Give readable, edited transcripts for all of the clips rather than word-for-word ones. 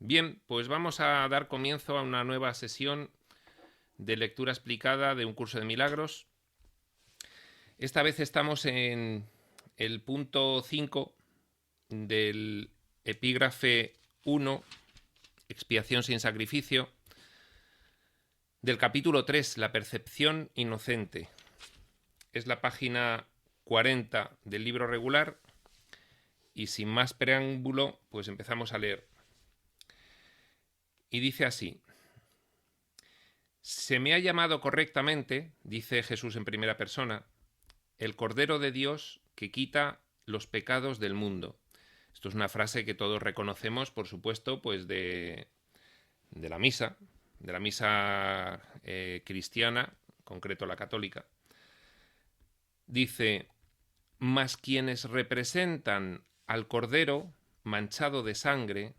Bien, pues vamos a dar comienzo a una nueva sesión de lectura explicada de un curso de milagros. Esta vez estamos en el punto 5 del epígrafe 1, expiación sin sacrificio, del capítulo 3, la percepción inocente. Es la página 40 del libro regular y sin más preámbulo, pues empezamos a leer. Y dice así: se me ha llamado correctamente, dice Jesús en primera persona, el Cordero de Dios que quita los pecados del mundo. Esto es una frase que todos reconocemos, por supuesto, pues de la misa, cristiana, en concreto la católica. Dice: mas quienes representan al Cordero manchado de sangre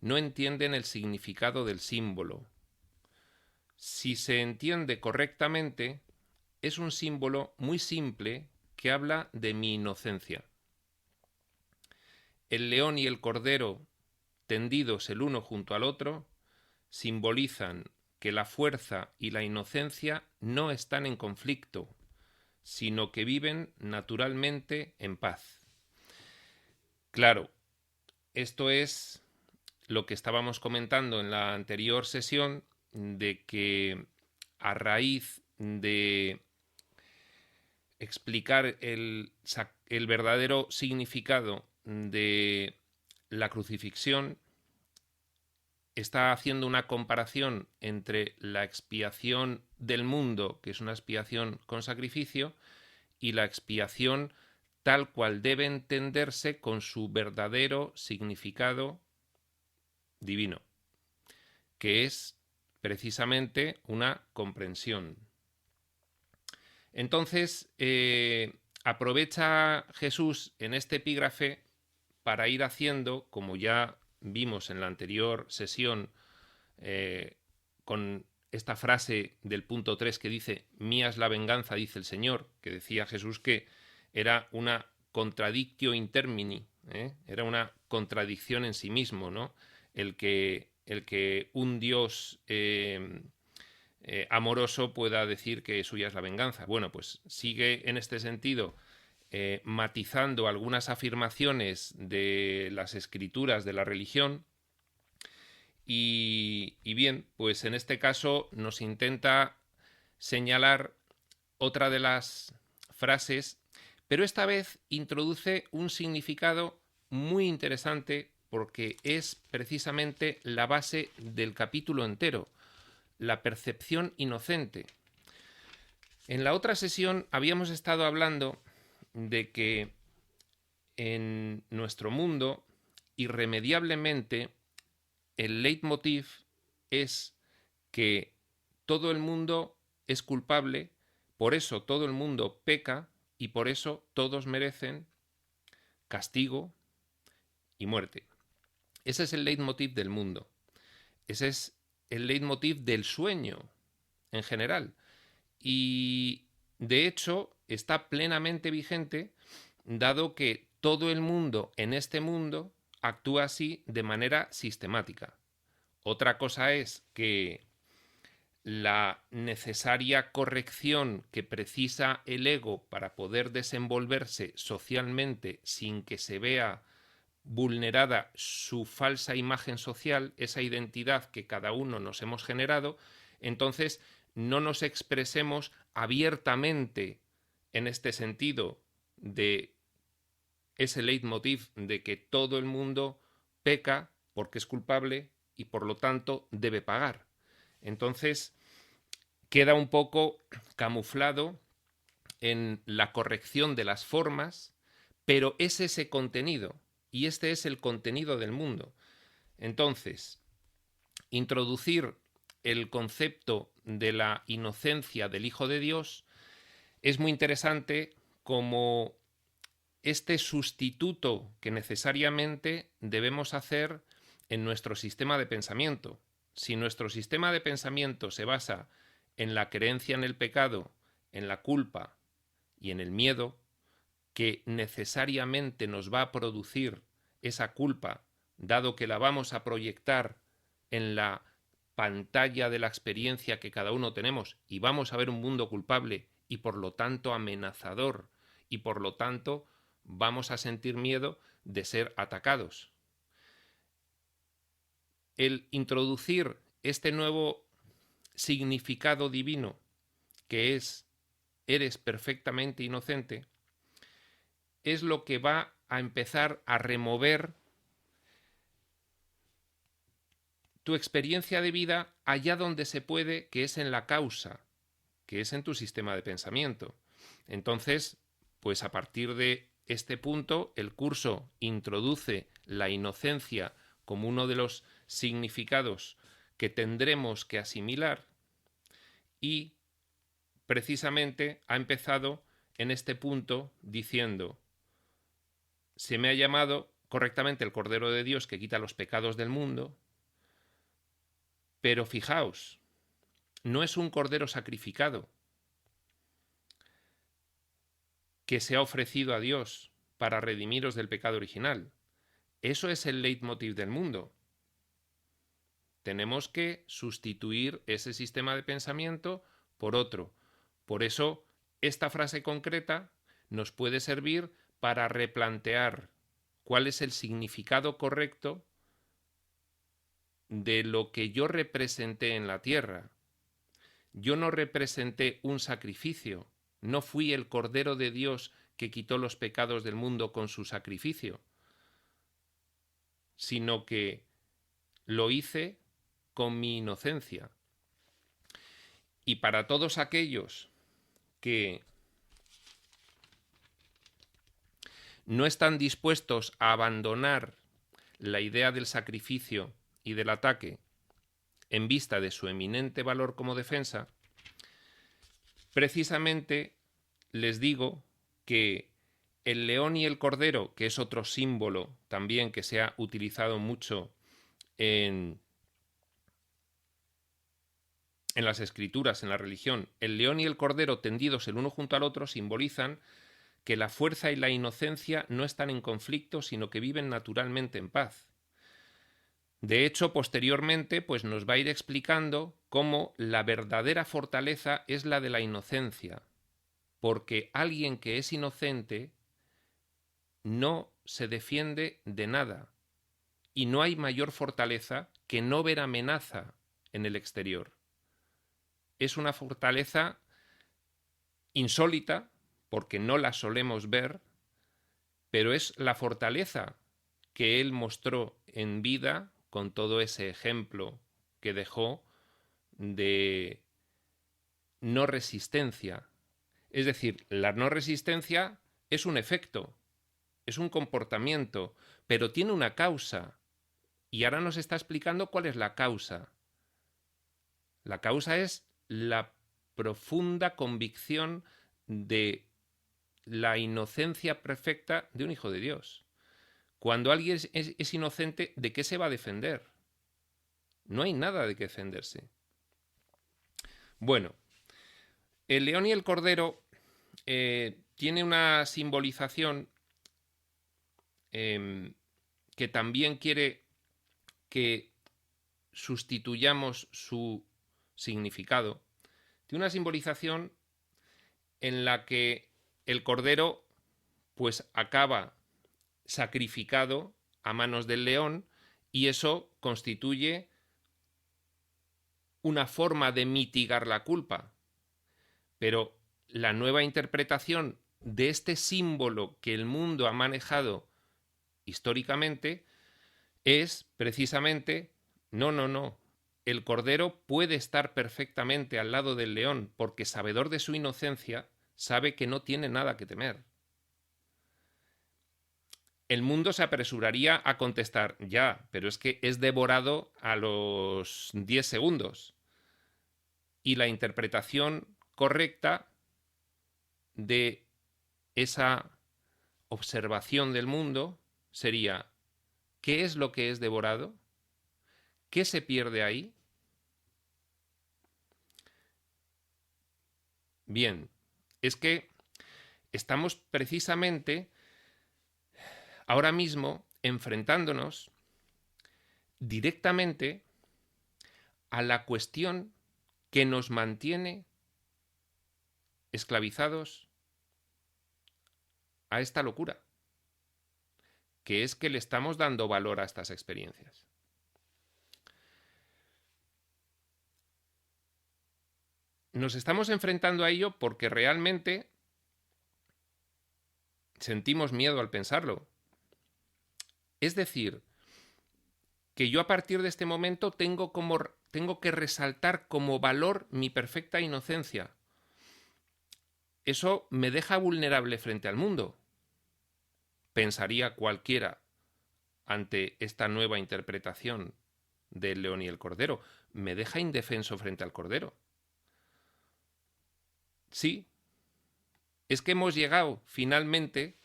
no entienden el significado del símbolo. Si se entiende correctamente, es un símbolo muy simple que habla de mi inocencia. El león y el cordero, tendidos el uno junto al otro, simbolizan que la fuerza y la inocencia no están en conflicto, sino que viven naturalmente en paz. Claro, esto es lo que estábamos comentando en la anterior sesión, de que a raíz de explicar el verdadero significado de la crucifixión, está haciendo una comparación entre la expiación del mundo, que es una expiación con sacrificio, y la expiación tal cual debe entenderse con su verdadero significado divino, que es precisamente una comprensión. Entonces, aprovecha Jesús en este epígrafe para ir haciendo, como ya vimos en la anterior sesión, con esta frase del punto 3 que dice: mía es la venganza, dice el Señor, que decía Jesús que era una contradictio in termini, era una contradicción en sí mismo, ¿no? El que un Dios amoroso pueda decir que suya es la venganza. Bueno, pues sigue en este sentido matizando algunas afirmaciones de las escrituras de la religión y bien, pues en este caso nos intenta señalar otra de las frases, pero esta vez introduce un significado muy interesante porque es precisamente la base del capítulo entero, la percepción inocente. En la otra sesión habíamos estado hablando de que en nuestro mundo irremediablemente el leitmotiv es que todo el mundo es culpable, por eso todo el mundo peca y por eso todos merecen castigo y muerte. Ese es el leitmotiv del mundo. Ese es el leitmotiv del sueño en general. Y de hecho está plenamente vigente, dado que todo el mundo en este mundo actúa así de manera sistemática. Otra cosa es que la necesaria corrección que precisa el ego para poder desenvolverse socialmente sin que se vea vulnerada su falsa imagen social, esa identidad que cada uno nos hemos generado, entonces no nos expresemos abiertamente en este sentido de ese leitmotiv de que todo el mundo peca porque es culpable y por lo tanto debe pagar. Entonces queda un poco camuflado en la corrección de las formas, pero es ese contenido, y este es el contenido del mundo. Entonces, introducir el concepto de la inocencia del Hijo de Dios es muy interesante como este sustituto que necesariamente debemos hacer en nuestro sistema de pensamiento. Si nuestro sistema de pensamiento se basa en la creencia en el pecado, en la culpa y en el miedo, que necesariamente nos va a producir esa culpa dado que la vamos a proyectar en la pantalla de la experiencia que cada uno tenemos y vamos a ver un mundo culpable y por lo tanto amenazador y por lo tanto vamos a sentir miedo de ser atacados. El introducir este nuevo significado divino, que es eres perfectamente inocente, es lo que va a empezar a remover tu experiencia de vida allá donde se puede, que es en la causa, que es en tu sistema de pensamiento. Entonces, pues a partir de este punto, el curso introduce la inocencia como uno de los significados que tendremos que asimilar y precisamente ha empezado en este punto diciendo: se me ha llamado correctamente el Cordero de Dios que quita los pecados del mundo, pero fijaos, no es un cordero sacrificado que se ha ofrecido a Dios para redimiros del pecado original. Eso es el leitmotiv del mundo. Tenemos que sustituir ese sistema de pensamiento por otro. Por eso, esta frase concreta nos puede servir para replantear cuál es el significado correcto de lo que yo representé en la tierra. Yo no representé un sacrificio, no fui el Cordero de Dios que quitó los pecados del mundo con su sacrificio, sino que lo hice con mi inocencia. Y para todos aquellos que no están dispuestos a abandonar la idea del sacrificio y del ataque en vista de su eminente valor como defensa, precisamente les digo que el león y el cordero, que es otro símbolo también que se ha utilizado mucho en las escrituras, en la religión, el león y el cordero tendidos el uno junto al otro simbolizan que la fuerza y la inocencia no están en conflicto, sino que viven naturalmente en paz. De hecho, posteriormente, pues nos va a ir explicando cómo la verdadera fortaleza es la de la inocencia, porque alguien que es inocente no se defiende de nada, y no hay mayor fortaleza que no ver amenaza en el exterior. Es una fortaleza insólita, porque no la solemos ver, pero es la fortaleza que él mostró en vida con todo ese ejemplo que dejó de no resistencia. Es decir, la no resistencia es un efecto, es un comportamiento, pero tiene una causa. Y ahora nos está explicando cuál es la causa. La causa es la profunda convicción de la inocencia perfecta de un hijo de Dios. Cuando alguien es inocente, ¿de qué se va a defender? No hay nada de qué defenderse. Bueno, el león y el cordero tiene una simbolización que también quiere que sustituyamos su significado. Tiene una simbolización en la que el cordero pues acaba sacrificado a manos del león y eso constituye una forma de mitigar la culpa. Pero la nueva interpretación de este símbolo que el mundo ha manejado históricamente es precisamente no. El cordero puede estar perfectamente al lado del león porque, sabedor de su inocencia, sabe que no tiene nada que temer. El mundo se apresuraría a contestar, ya, pero es que es devorado a los 10 segundos. Y la interpretación correcta de esa observación del mundo sería: ¿qué es lo que es devorado? ¿Qué se pierde ahí? Bien, es que estamos precisamente ahora mismo enfrentándonos directamente a la cuestión que nos mantiene esclavizados a esta locura, que es que le estamos dando valor a estas experiencias. Nos estamos enfrentando a ello porque realmente sentimos miedo al pensarlo. Es decir, que yo a partir de este momento tengo que resaltar como valor mi perfecta inocencia. Eso me deja vulnerable frente al mundo, pensaría cualquiera ante esta nueva interpretación del león y el cordero. Me deja indefenso frente al cordero. Sí, es que hemos llegado finalmente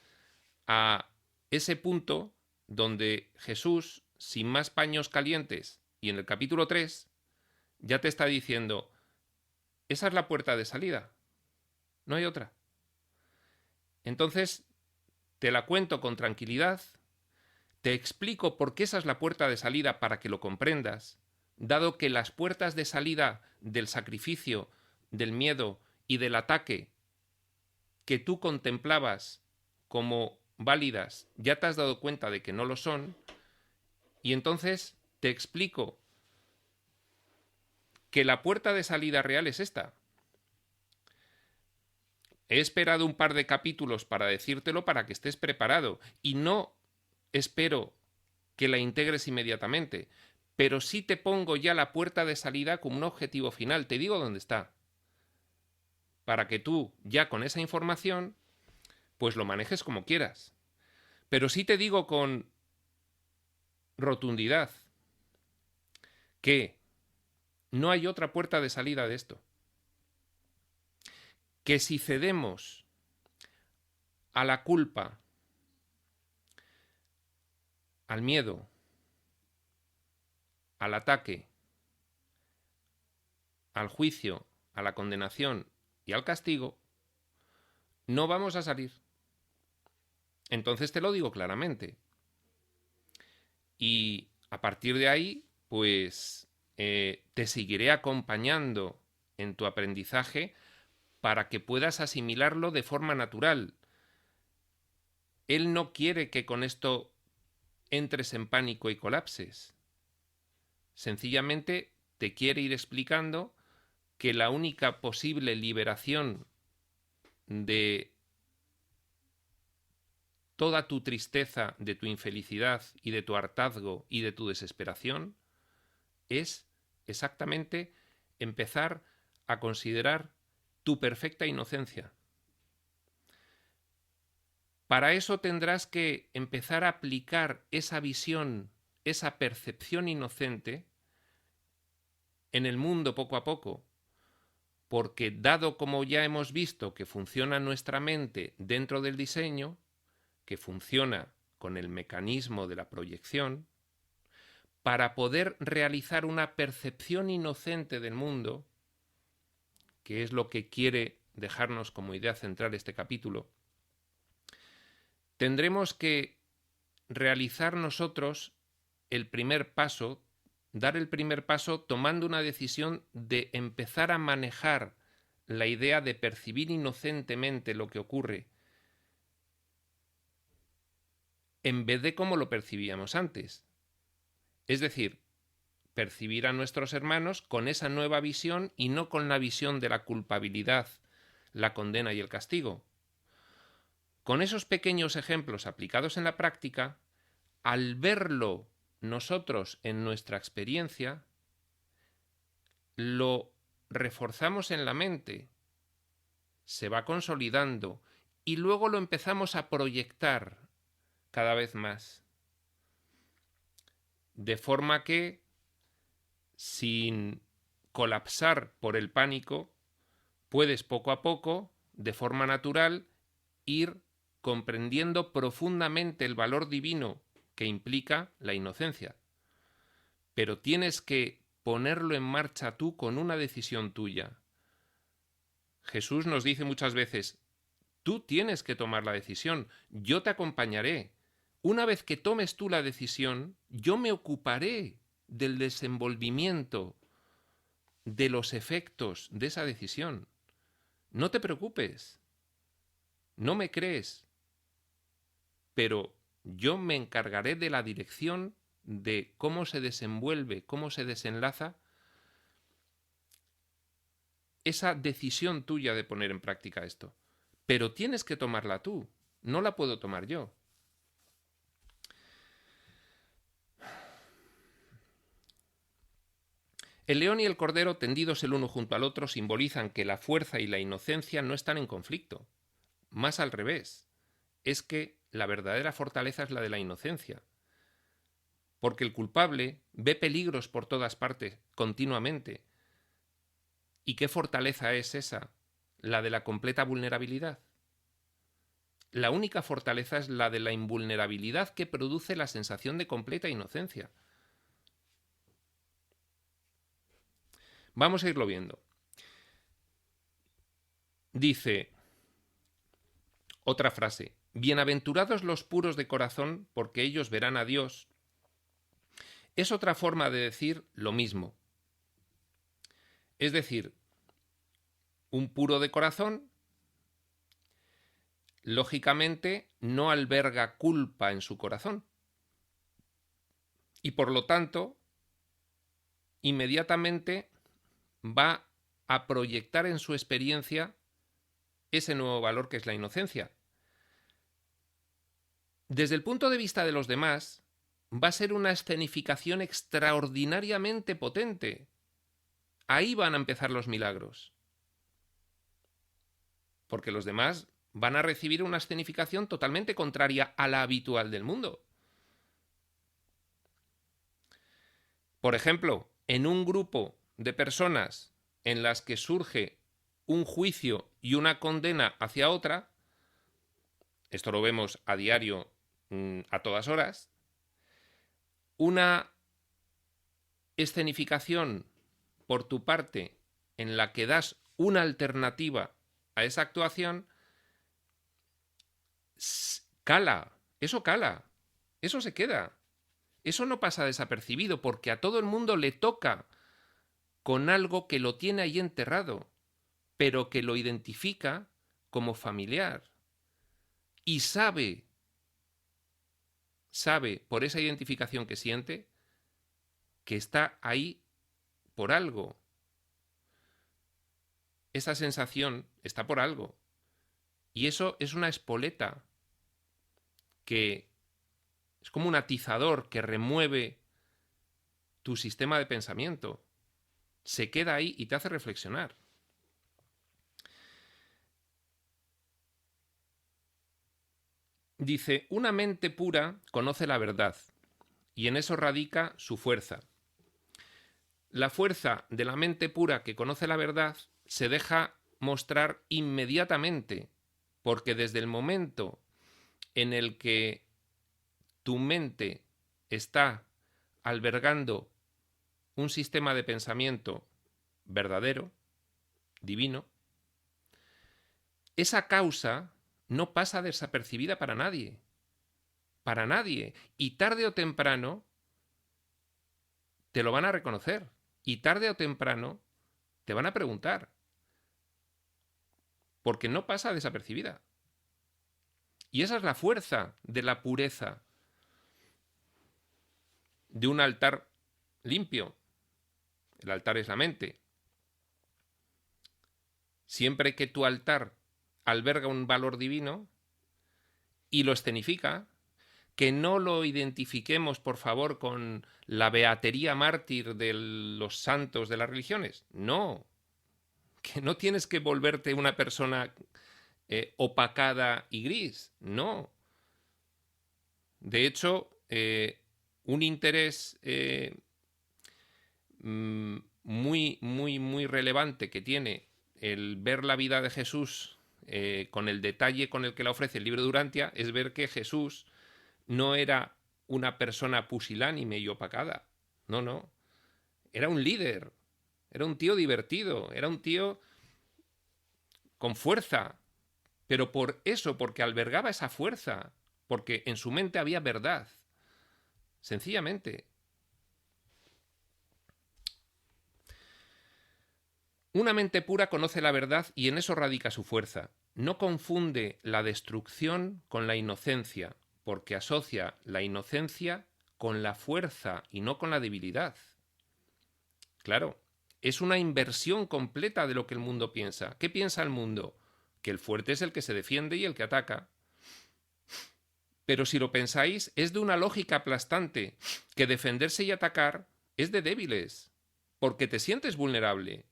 a ese punto donde Jesús, sin más paños calientes, y en el capítulo 3, ya te está diciendo, esa es la puerta de salida, no hay otra. Entonces, te la cuento con tranquilidad, te explico por qué esa es la puerta de salida para que lo comprendas, dado que las puertas de salida del sacrificio, del miedo y del ataque que tú contemplabas como válidas, ya te has dado cuenta de que no lo son, y entonces te explico que la puerta de salida real es esta. He esperado un par de capítulos para decírtelo para que estés preparado, y no espero que la integres inmediatamente, pero sí te pongo ya la puerta de salida como un objetivo final, te digo dónde está, para que tú ya con esa información pues lo manejes como quieras. Pero sí te digo con rotundidad que no hay otra puerta de salida de esto. Que si cedemos a la culpa, al miedo, al ataque, al juicio, a la condenación y al castigo, no vamos a salir. Entonces te lo digo claramente. Y a partir de ahí, pues te seguiré acompañando en tu aprendizaje para que puedas asimilarlo de forma natural. Él no quiere que con esto entres en pánico y colapses. Sencillamente te quiere ir explicando que la única posible liberación de toda tu tristeza, de tu infelicidad y de tu hartazgo y de tu desesperación es exactamente empezar a considerar tu perfecta inocencia. Para eso tendrás que empezar a aplicar esa visión, esa percepción inocente en el mundo poco a poco, porque dado como ya hemos visto que funciona nuestra mente dentro del diseño, que funciona con el mecanismo de la proyección, para poder realizar una percepción inocente del mundo, que es lo que quiere dejarnos como idea central este capítulo, tendremos que realizar nosotros el primer paso, dar el primer paso tomando una decisión de empezar a manejar la idea de percibir inocentemente lo que ocurre en vez de como lo percibíamos antes. Es decir, percibir a nuestros hermanos con esa nueva visión y no con la visión de la culpabilidad, la condena y el castigo. Con esos pequeños ejemplos aplicados en la práctica, al verlo nosotros en nuestra experiencia, lo reforzamos en la mente, se va consolidando y luego lo empezamos a proyectar cada vez más. De forma que, sin colapsar por el pánico, puedes poco a poco, de forma natural, ir comprendiendo profundamente el valor divino que implica la inocencia. Pero tienes que ponerlo en marcha tú con una decisión tuya. Jesús nos dice muchas veces, tú tienes que tomar la decisión, yo te acompañaré. Una vez que tomes tú la decisión, yo me ocuparé del desenvolvimiento de los efectos de esa decisión. No te preocupes, no me crees, pero yo me encargaré de la dirección de cómo se desenvuelve, cómo se desenlaza esa decisión tuya de poner en práctica esto. Pero tienes que tomarla tú, no la puedo tomar yo. El león y el cordero, tendidos el uno junto al otro, simbolizan que la fuerza y la inocencia no están en conflicto. Más al revés, es que la verdadera fortaleza es la de la inocencia. Porque el culpable ve peligros por todas partes, continuamente. ¿Y qué fortaleza es esa? La de la completa vulnerabilidad. La única fortaleza es la de la invulnerabilidad que produce la sensación de completa inocencia. Vamos a irlo viendo. Dice otra frase: bienaventurados los puros de corazón, porque ellos verán a Dios. Es otra forma de decir lo mismo. Es decir, un puro de corazón, lógicamente, no alberga culpa en su corazón. Y por lo tanto, inmediatamente va a proyectar en su experiencia ese nuevo valor que es la inocencia. Desde el punto de vista de los demás, va a ser una escenificación extraordinariamente potente. Ahí van a empezar los milagros. Porque los demás van a recibir una escenificación totalmente contraria a la habitual del mundo. Por ejemplo, en un grupo de personas en las que surge un juicio y una condena hacia otra, esto lo vemos a diario, a todas horas, una escenificación por tu parte en la que das una alternativa a esa actuación, cala, eso se queda. Eso no pasa desapercibido porque a todo el mundo le toca con algo que lo tiene ahí enterrado, pero que lo identifica como familiar. Y sabe por esa identificación que siente que está ahí por algo. Esa sensación está por algo. Y eso es una espoleta que es como un atizador que remueve tu sistema de pensamiento. Se queda ahí y te hace reflexionar. Dice, una mente pura conoce la verdad, y en eso radica su fuerza. La fuerza de la mente pura que conoce la verdad se deja mostrar inmediatamente, porque desde el momento en el que tu mente está albergando un sistema de pensamiento verdadero, divino, esa causa no pasa desapercibida para nadie. Para nadie. Y tarde o temprano te lo van a reconocer. Y tarde o temprano te van a preguntar. Porque no pasa desapercibida. Y esa es la fuerza de la pureza de un altar limpio. El altar es la mente. Siempre que tu altar alberga un valor divino y lo escenifica, que no lo identifiquemos, por favor, con la beatería mártir de los santos de las religiones. No, que no tienes que volverte una persona opacada y gris. No. De hecho, un interés muy relevante que tiene el ver la vida de Jesús con el detalle con el que la ofrece el libro de Durantia es ver que Jesús no era una persona pusilánime y opacada. No, no. Era un líder. Era un tío divertido. Era un tío con fuerza. Pero por eso, porque albergaba esa fuerza. Porque en su mente había verdad. Sencillamente. Una mente pura conoce la verdad y en eso radica su fuerza. No confunde la destrucción con la inocencia, porque asocia la inocencia con la fuerza y no con la debilidad. Claro, es una inversión completa de lo que el mundo piensa. ¿Qué piensa el mundo? Que el fuerte es el que se defiende y el que ataca. Pero si lo pensáis, es de una lógica aplastante que defenderse y atacar es de débiles, porque te sientes vulnerable.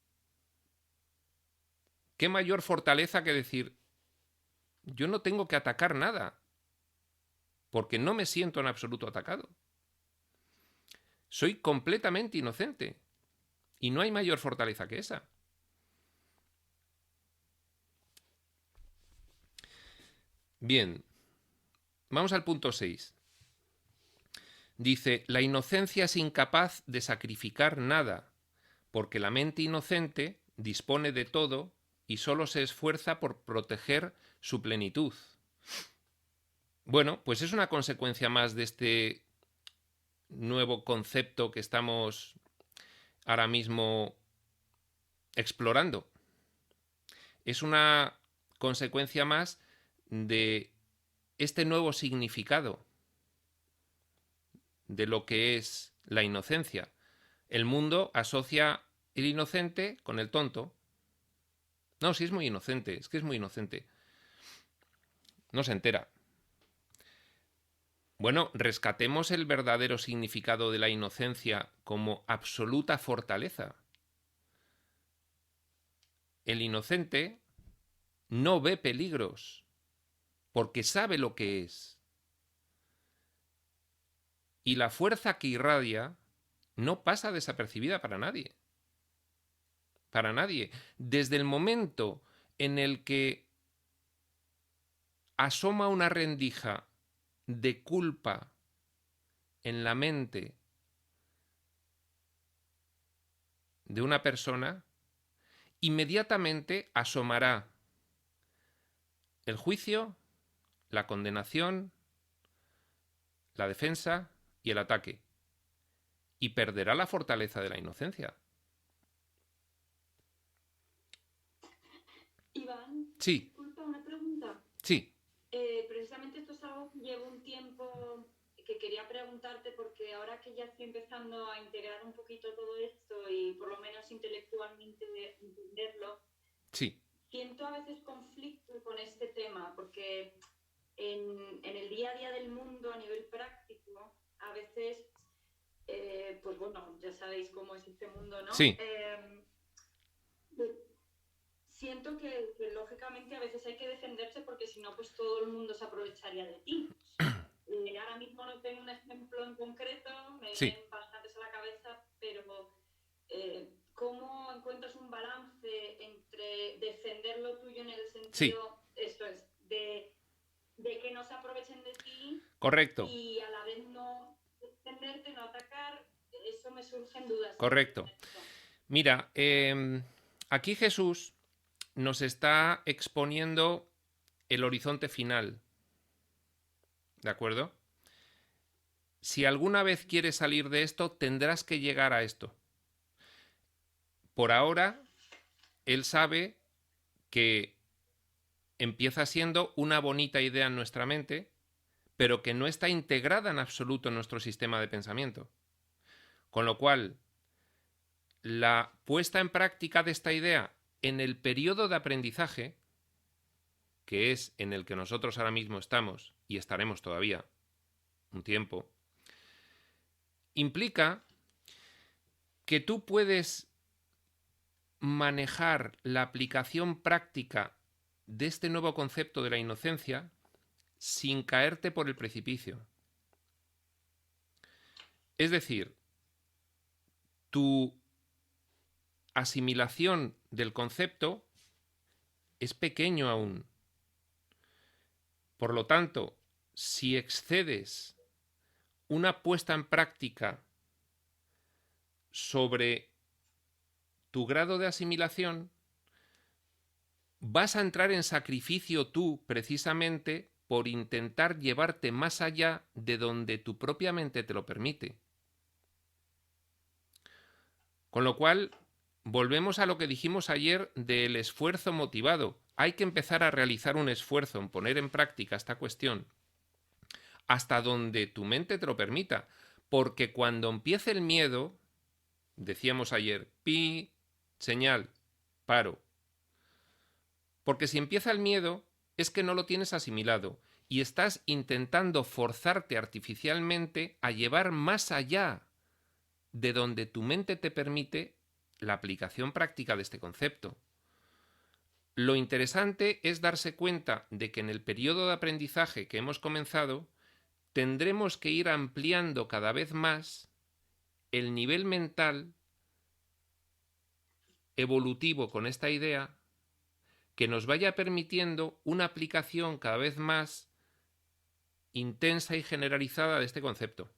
¿Qué mayor fortaleza que decir, yo no tengo que atacar nada, porque no me siento en absoluto atacado? Soy completamente inocente y no hay mayor fortaleza que esa. Bien, vamos al punto 6. Dice, la inocencia es incapaz de sacrificar nada, porque la mente inocente dispone de todo y solo se esfuerza por proteger su plenitud. Bueno, pues es una consecuencia más de este nuevo concepto que estamos ahora mismo explorando. Es una consecuencia más de este nuevo significado de lo que es la inocencia. El mundo asocia el inocente con el tonto. No, sí es muy inocente, es que es muy inocente. No se entera. Bueno, rescatemos el verdadero significado de la inocencia como absoluta fortaleza. El inocente no ve peligros porque sabe lo que es. Y la fuerza que irradia no pasa desapercibida para nadie. Para nadie. Desde el momento en el que asoma una rendija de culpa en la mente de una persona, inmediatamente asomará el juicio, la condenación, la defensa y el ataque. Y perderá la fortaleza de la inocencia. Iván, Sí. disculpa, una pregunta. Sí. Precisamente esto es algo que llevo un tiempo que quería preguntarte porque ahora que ya estoy empezando a integrar un poquito todo esto y por lo menos intelectualmente entenderlo, Sí. siento a veces conflicto con este tema porque en el día a día del mundo a nivel práctico a veces, pues bueno, ya sabéis cómo es este mundo, ¿no? Sí. Siento que lógicamente a veces hay que defenderse porque si no, pues todo el mundo se aprovecharía de ti. Ahora mismo no tengo un ejemplo en concreto, me vienen bastantes a la cabeza, pero ¿cómo encuentras un balance entre defender lo tuyo en el sentido, esto es, de que no se aprovechen de ti? Correcto. Y a la vez no defenderte, no atacar? Eso me surgen dudas. Correcto. Mira, aquí Jesús nos está exponiendo el horizonte final. ¿De acuerdo? Si alguna vez quieres salir de esto, tendrás que llegar a esto. Por ahora, él sabe que empieza siendo una bonita idea en nuestra mente, pero que no está integrada en absoluto en nuestro sistema de pensamiento. Con lo cual, la puesta en práctica de esta idea en el periodo de aprendizaje, que es en el que nosotros ahora mismo estamos y estaremos todavía un tiempo, implica que tú puedes manejar la aplicación práctica de este nuevo concepto de la inocencia sin caerte por el precipicio. Es decir, tu asimilación del concepto es pequeño aún. Por lo tanto, si excedes una puesta en práctica sobre tu grado de asimilación, vas a entrar en sacrificio tú precisamente por intentar llevarte más allá de donde tu propia mente te lo permite. Con lo cual, volvemos a lo que dijimos ayer del esfuerzo motivado. Hay que empezar a realizar un esfuerzo en poner en práctica esta cuestión hasta donde tu mente te lo permita, porque cuando empiece el miedo, decíamos ayer, señal, paro. Porque si empieza el miedo, es que no lo tienes asimilado y estás intentando forzarte artificialmente a llevar más allá de donde tu mente te permite la aplicación práctica de este concepto. Lo interesante es darse cuenta de que en el periodo de aprendizaje que hemos comenzado, tendremos que ir ampliando cada vez más el nivel mental evolutivo con esta idea que nos vaya permitiendo una aplicación cada vez más intensa y generalizada de este concepto.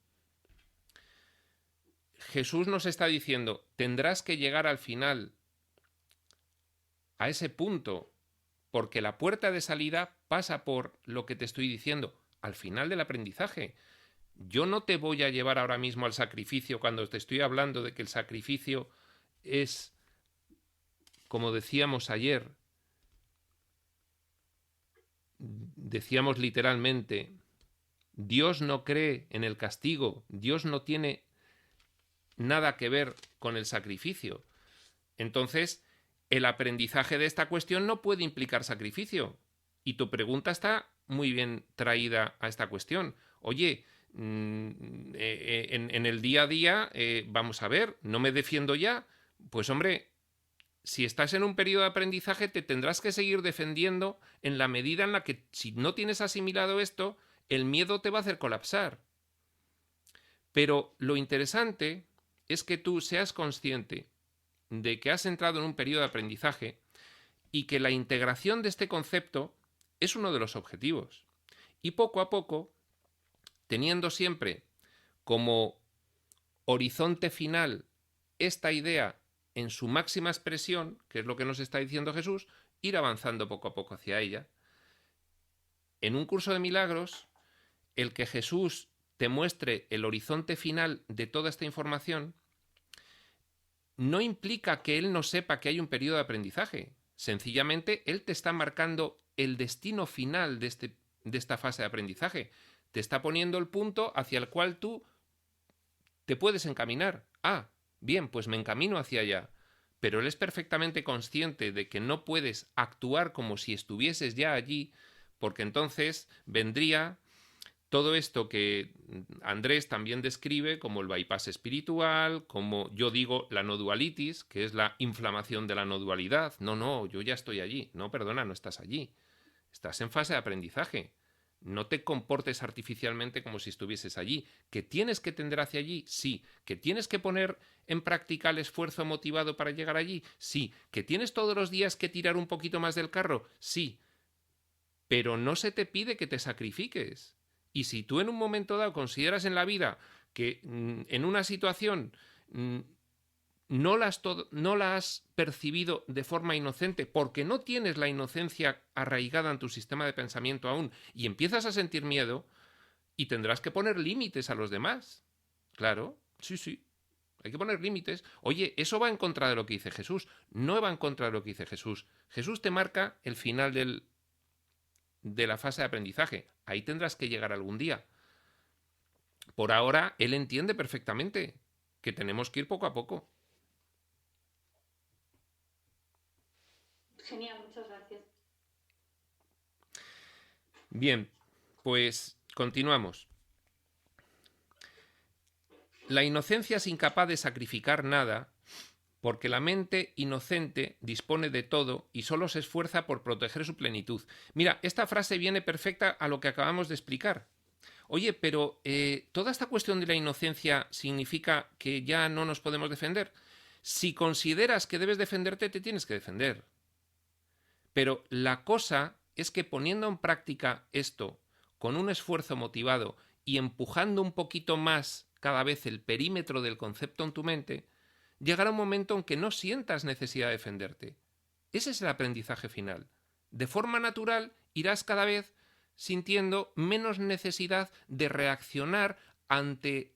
Jesús nos está diciendo, tendrás que llegar al final a ese punto, porque la puerta de salida pasa por lo que te estoy diciendo, al final del aprendizaje. Yo no te voy a llevar ahora mismo al sacrificio cuando te estoy hablando de que el sacrificio es, como decíamos ayer, decíamos literalmente, Dios no cree en el castigo, Dios no tiene nada que ver con el sacrificio. Entonces, el aprendizaje de esta cuestión no puede implicar sacrificio. Y tu pregunta está muy bien traída a esta cuestión. Oye, en el día a día, vamos a ver, ¿no me defiendo ya? Pues hombre, si estás en un periodo de aprendizaje te tendrás que seguir defendiendo en la medida en la que, si no tienes asimilado esto, el miedo te va a hacer colapsar. Pero lo interesante es que tú seas consciente de que has entrado en un periodo de aprendizaje y que la integración de este concepto es uno de los objetivos. Y poco a poco, teniendo siempre como horizonte final esta idea en su máxima expresión, que es lo que nos está diciendo Jesús, ir avanzando poco a poco hacia ella. En un curso de milagros, el que Jesús te muestre el horizonte final de toda esta información no implica que Él no sepa que hay un periodo de aprendizaje. Sencillamente, Él te está marcando el destino final de esta fase de aprendizaje. Te está poniendo el punto hacia el cual tú te puedes encaminar. Ah, bien, pues me encamino hacia allá. Pero Él es perfectamente consciente de que no puedes actuar como si estuvieses ya allí, porque entonces vendría todo esto que Andrés también describe como el bypass espiritual, como yo digo la no dualitis, que es la inflamación de la no dualidad. No, yo ya estoy allí. No, perdona, no estás allí. Estás en fase de aprendizaje. No te comportes artificialmente como si estuvieses allí. ¿Que tienes que tender hacia allí? Sí. ¿Que tienes que poner en práctica el esfuerzo motivado para llegar allí? Sí. ¿Que tienes todos los días que tirar un poquito más del carro? Sí. Pero no se te pide que te sacrifiques. Y si tú en un momento dado consideras en la vida que en una situación no la has percibido de forma inocente porque no tienes la inocencia arraigada en tu sistema de pensamiento aún y empiezas a sentir miedo, y tendrás que poner límites a los demás. Claro, sí, hay que poner límites. Oye, eso va en contra de lo que dice Jesús. No va en contra de lo que dice Jesús. Jesús te marca el final de la fase de aprendizaje. Ahí tendrás que llegar algún día. Por ahora, Él entiende perfectamente que tenemos que ir poco a poco. Genial, muchas gracias. Bien, pues continuamos. La inocencia es incapaz de sacrificar nada porque la mente inocente dispone de todo y solo se esfuerza por proteger su plenitud. Mira, esta frase viene perfecta a lo que acabamos de explicar. Oye, pero ¿toda esta cuestión de la inocencia significa que ya no nos podemos defender? Si consideras que debes defenderte, te tienes que defender. Pero la cosa es que poniendo en práctica esto con un esfuerzo motivado y empujando un poquito más cada vez el perímetro del concepto en tu mente, llegará un momento en que no sientas necesidad de defenderte. Ese es el aprendizaje final. De forma natural irás cada vez sintiendo menos necesidad de reaccionar ante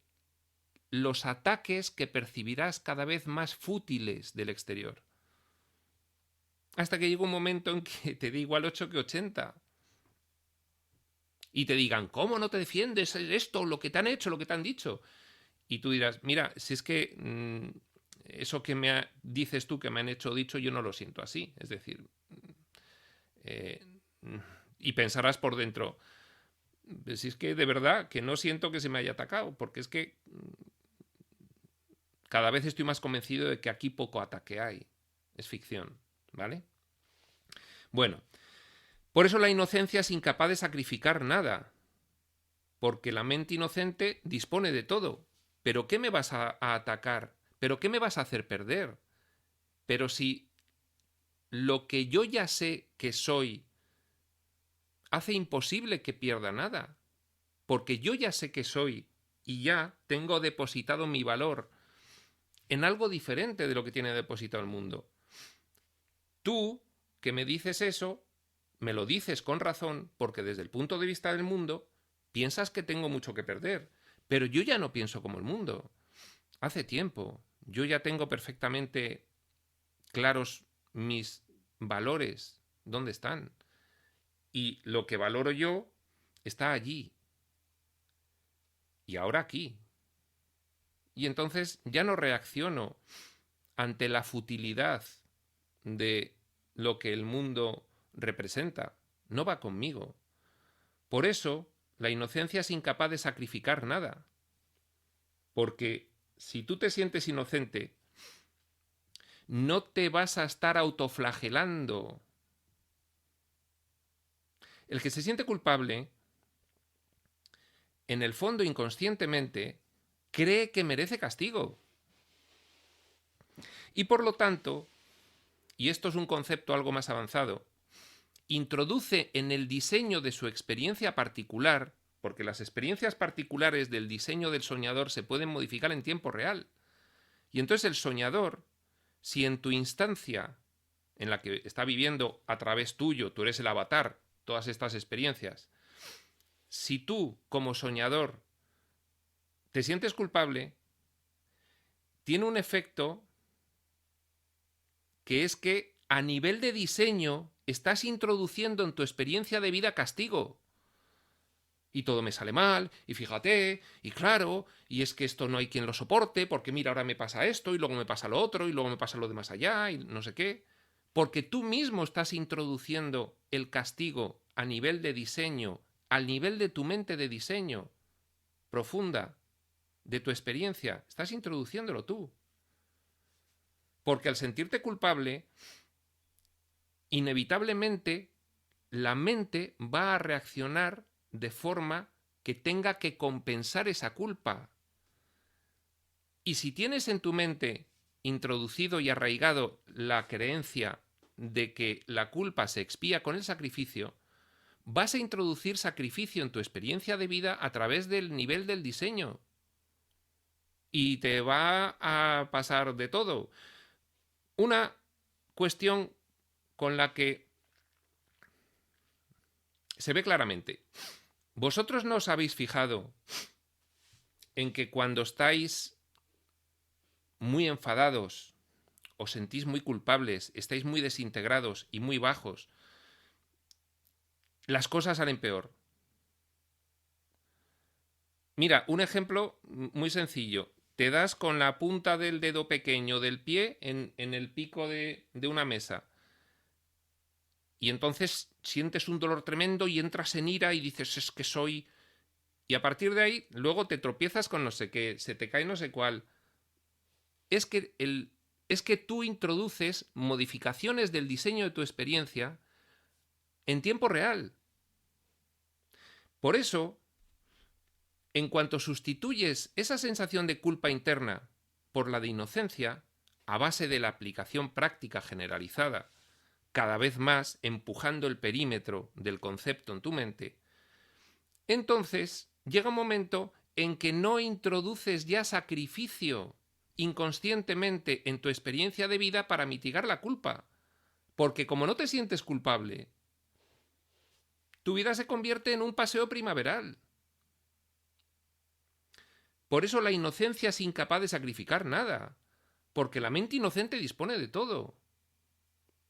los ataques que percibirás cada vez más fútiles del exterior. Hasta que llegue un momento en que te dé igual 8 que 80. Y te digan, ¿cómo no te defiendes esto, lo que te han hecho, lo que te han dicho? Y tú dirás, mira, si es que eso que dices tú que me han hecho o dicho, yo no lo siento así. Es decir, y pensarás por dentro, si es que de verdad que no siento que se me haya atacado, porque es que cada vez estoy más convencido de que aquí poco ataque hay. Es ficción, ¿vale? Bueno, por eso la inocencia es incapaz de sacrificar nada, porque la mente inocente dispone de todo. ¿Pero qué me vas a atacar? ¿Pero qué me vas a hacer perder? Pero si lo que yo ya sé que soy hace imposible que pierda nada, porque yo ya sé que soy y ya tengo depositado mi valor en algo diferente de lo que tiene depositado el mundo. Tú, que me dices eso, me lo dices con razón, porque desde el punto de vista del mundo, piensas que tengo mucho que perder, pero yo ya no pienso como el mundo. Hace tiempo, yo ya tengo perfectamente claros mis valores, dónde están. Y lo que valoro yo está allí. Y ahora aquí. Y entonces ya no reacciono ante la futilidad de lo que el mundo representa. No va conmigo. Por eso, la inocencia es incapaz de sacrificar nada. Porque si tú te sientes inocente, no te vas a estar autoflagelando. El que se siente culpable, en el fondo inconscientemente, cree que merece castigo. Y por lo tanto, y esto es un concepto algo más avanzado, introduce en el diseño de su experiencia particular, porque las experiencias particulares del diseño del soñador se pueden modificar en tiempo real. Y entonces el soñador, si en tu instancia en la que está viviendo a través tuyo, tú eres el avatar, todas estas experiencias, si tú, como soñador, te sientes culpable, tiene un efecto que es que a nivel de diseño estás introduciendo en tu experiencia de vida castigo. Y todo me sale mal, y fíjate, y claro, y es que esto no hay quien lo soporte, porque mira, ahora me pasa esto, y luego me pasa lo otro, y luego me pasa lo de más allá, y no sé qué. Porque tú mismo estás introduciendo el castigo a nivel de diseño, al nivel de tu mente de diseño profunda, de tu experiencia, estás introduciéndolo tú. Porque al sentirte culpable, inevitablemente la mente va a reaccionar de forma que tenga que compensar esa culpa. Y si tienes en tu mente introducido y arraigado la creencia de que la culpa se expía con el sacrificio, vas a introducir sacrificio en tu experiencia de vida a través del nivel del diseño. Y te va a pasar de todo. Una cuestión con la que se ve claramente. ¿Vosotros no os habéis fijado en que cuando estáis muy enfadados, os sentís muy culpables, estáis muy desintegrados y muy bajos, las cosas salen peor? Mira, un ejemplo muy sencillo. Te das con la punta del dedo pequeño del pie en el pico de una mesa. Y entonces sientes un dolor tremendo y entras en ira y dices, es que soy... Y a partir de ahí, luego te tropiezas con no sé qué, se te cae no sé cuál. Es que tú introduces modificaciones del diseño de tu experiencia en tiempo real. Por eso, en cuanto sustituyes esa sensación de culpa interna por la de inocencia, a base de la aplicación práctica generalizada, cada vez más empujando el perímetro del concepto en tu mente, entonces llega un momento en que no introduces ya sacrificio inconscientemente en tu experiencia de vida para mitigar la culpa. Porque como no te sientes culpable, tu vida se convierte en un paseo primaveral. Por eso la inocencia es incapaz de sacrificar nada, porque la mente inocente dispone de todo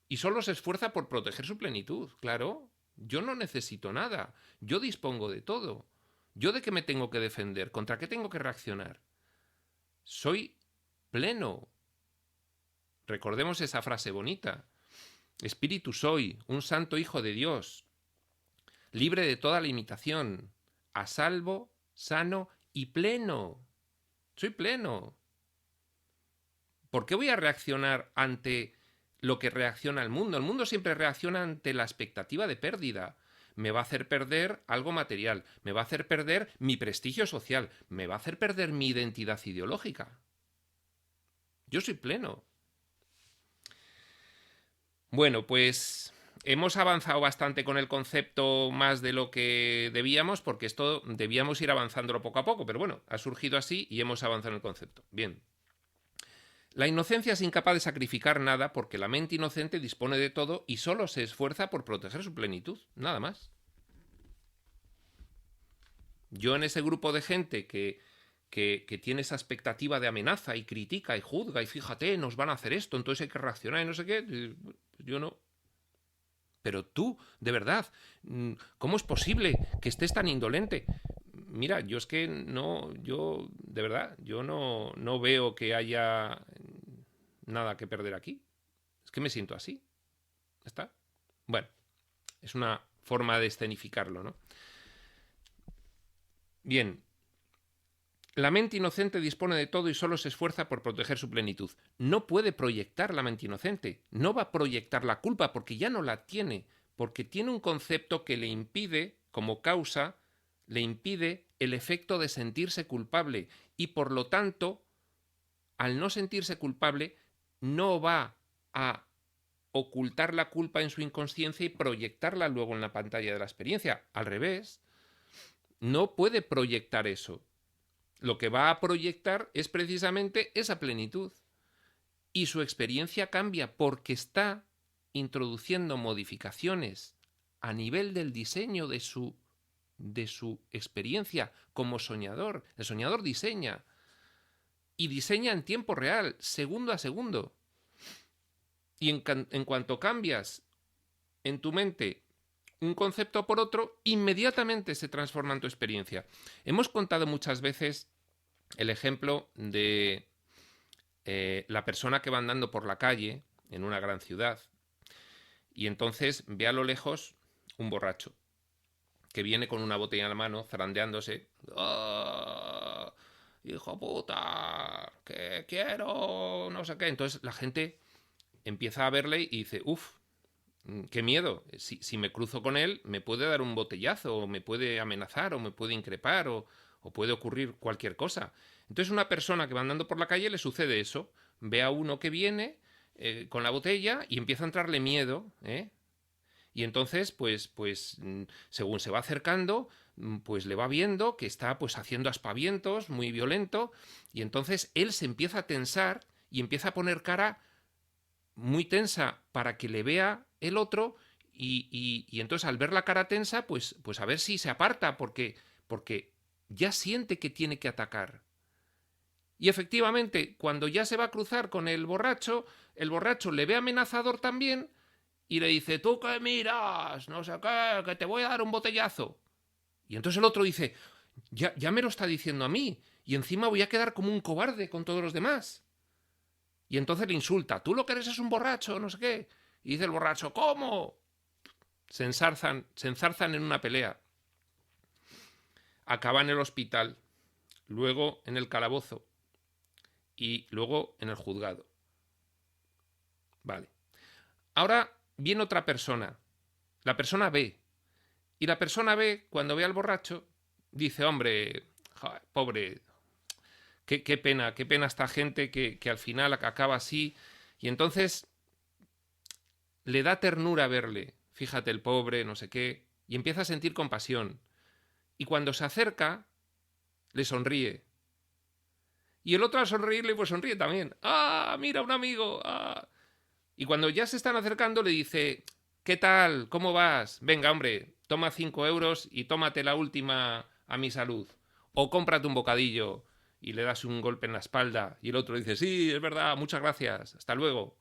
y solo se esfuerza por proteger su plenitud. Claro, yo no necesito nada, yo dispongo de todo. ¿Yo de qué me tengo que defender? ¿Contra qué tengo que reaccionar? Soy pleno. Recordemos esa frase bonita. Espíritu soy, un santo hijo de Dios, libre de toda limitación, a salvo, sano y pleno. Soy pleno. ¿Por qué voy a reaccionar ante lo que reacciona el mundo? El mundo siempre reacciona ante la expectativa de pérdida. Me va a hacer perder algo material, me va a hacer perder mi prestigio social, me va a hacer perder mi identidad ideológica. Yo soy pleno. Bueno, pues hemos avanzado bastante con el concepto más de lo que debíamos, porque esto debíamos ir avanzándolo poco a poco, pero bueno, ha surgido así y hemos avanzado en el concepto. Bien. La inocencia es incapaz de sacrificar nada porque la mente inocente dispone de todo y solo se esfuerza por proteger su plenitud, nada más. Yo en ese grupo de gente que tiene esa expectativa de amenaza y critica y juzga y fíjate, nos van a hacer esto, entonces hay que reaccionar y no sé qué, yo no. Pero tú, de verdad, ¿cómo es posible que estés tan indolente? Mira, yo es que no, yo, de verdad, yo no veo que haya nada que perder aquí. Es que me siento así. ¿Está? Bueno, es una forma de escenificarlo, ¿no? Bien. La mente inocente dispone de todo y solo se esfuerza por proteger su plenitud. No puede proyectar la mente inocente. No va a proyectar la culpa porque ya no la tiene. Porque tiene un concepto que le impide, como causa, le impide el efecto de sentirse culpable. Y por lo tanto, al no sentirse culpable, no va a ocultar la culpa en su inconsciencia y proyectarla luego en la pantalla de la experiencia. Al revés, no puede proyectar eso. Lo que va a proyectar es precisamente esa plenitud. Y su experiencia cambia porque está introduciendo modificaciones a nivel del diseño de su experiencia como soñador. El soñador diseña. Y diseña en tiempo real, segundo a segundo. Y en cuanto cambias en tu mente un concepto por otro, inmediatamente se transforma en tu experiencia. Hemos contado muchas veces el ejemplo de la persona que va andando por la calle en una gran ciudad y entonces ve a lo lejos un borracho que viene con una botella en la mano, zarandeándose. ¡Oh, hijo puta! ¡Que quiero! No sé qué. Entonces la gente empieza a verle y dice, uff, qué miedo. Si me cruzo con él, me puede dar un botellazo, o me puede amenazar, o me puede increpar, o puede ocurrir cualquier cosa. Entonces una persona que va andando por la calle le sucede eso. Ve a uno que viene con la botella y empieza a entrarle miedo, y entonces, pues, según se va acercando, pues le va viendo que está pues haciendo aspavientos, muy violento, y entonces él se empieza a tensar y empieza a poner cara muy tensa para que le vea el otro, y entonces al ver la cara tensa, pues a ver si se aparta, porque ya siente que tiene que atacar. Y efectivamente, cuando ya se va a cruzar con el borracho le ve amenazador también y le dice, ¿tú qué miras? No sé qué, que te voy a dar un botellazo. Y entonces el otro dice, ya me lo está diciendo a mí, y encima voy a quedar como un cobarde con todos los demás. Y entonces le insulta, tú lo que eres es un borracho, no sé qué. Y dice el borracho, ¿cómo? Se enzarzan en una pelea. Acaba en el hospital, luego en el calabozo y luego en el juzgado. Vale. Ahora viene otra persona. La persona B. Y la persona B, cuando ve al borracho, dice, hombre, joder, pobre, qué pena esta gente que al final acaba así. Y entonces le da ternura verle. Fíjate, el pobre, no sé qué. Y empieza a sentir compasión. Y cuando se acerca, le sonríe. Y el otro al sonreírle, pues sonríe también. ¡Ah, mira, un amigo! ¡Ah! Y cuando ya se están acercando, le dice, ¿qué tal? ¿Cómo vas? Venga, hombre, toma 5 euros y tómate la última a mi salud. O cómprate un bocadillo y le das un golpe en la espalda y el otro dice, sí, es verdad, muchas gracias, hasta luego.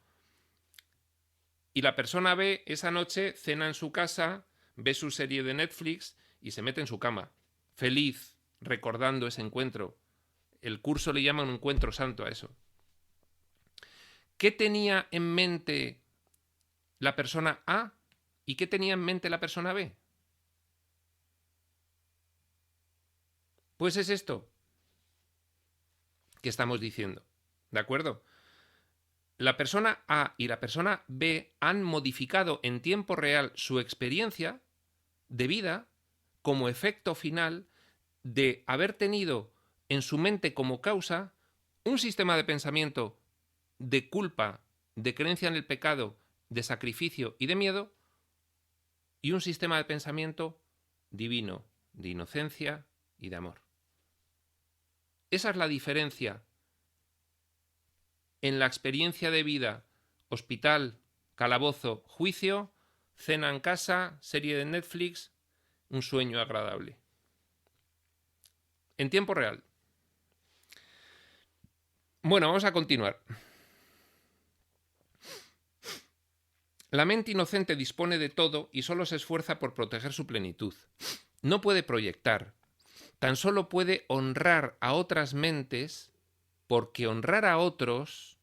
Y la persona B esa noche cena en su casa, ve su serie de Netflix y se mete en su cama, feliz, recordando ese encuentro. El curso le llama un encuentro santo a eso. ¿Qué tenía en mente la persona A y qué tenía en mente la persona B? Pues es esto que estamos diciendo, ¿de acuerdo? La persona A y la persona B han modificado en tiempo real su experiencia de vida como efecto final de haber tenido en su mente como causa un sistema de pensamiento de culpa, de creencia en el pecado, de sacrificio y de miedo, y un sistema de pensamiento divino, de inocencia y de amor. Esa es la diferencia en la experiencia de vida, hospital, calabozo, juicio, cena en casa, serie de Netflix, un sueño agradable. En tiempo real. Bueno, vamos a continuar. La mente inocente dispone de todo y solo se esfuerza por proteger su plenitud. No puede proyectar, tan solo puede honrar a otras mentes, porque honrar a otros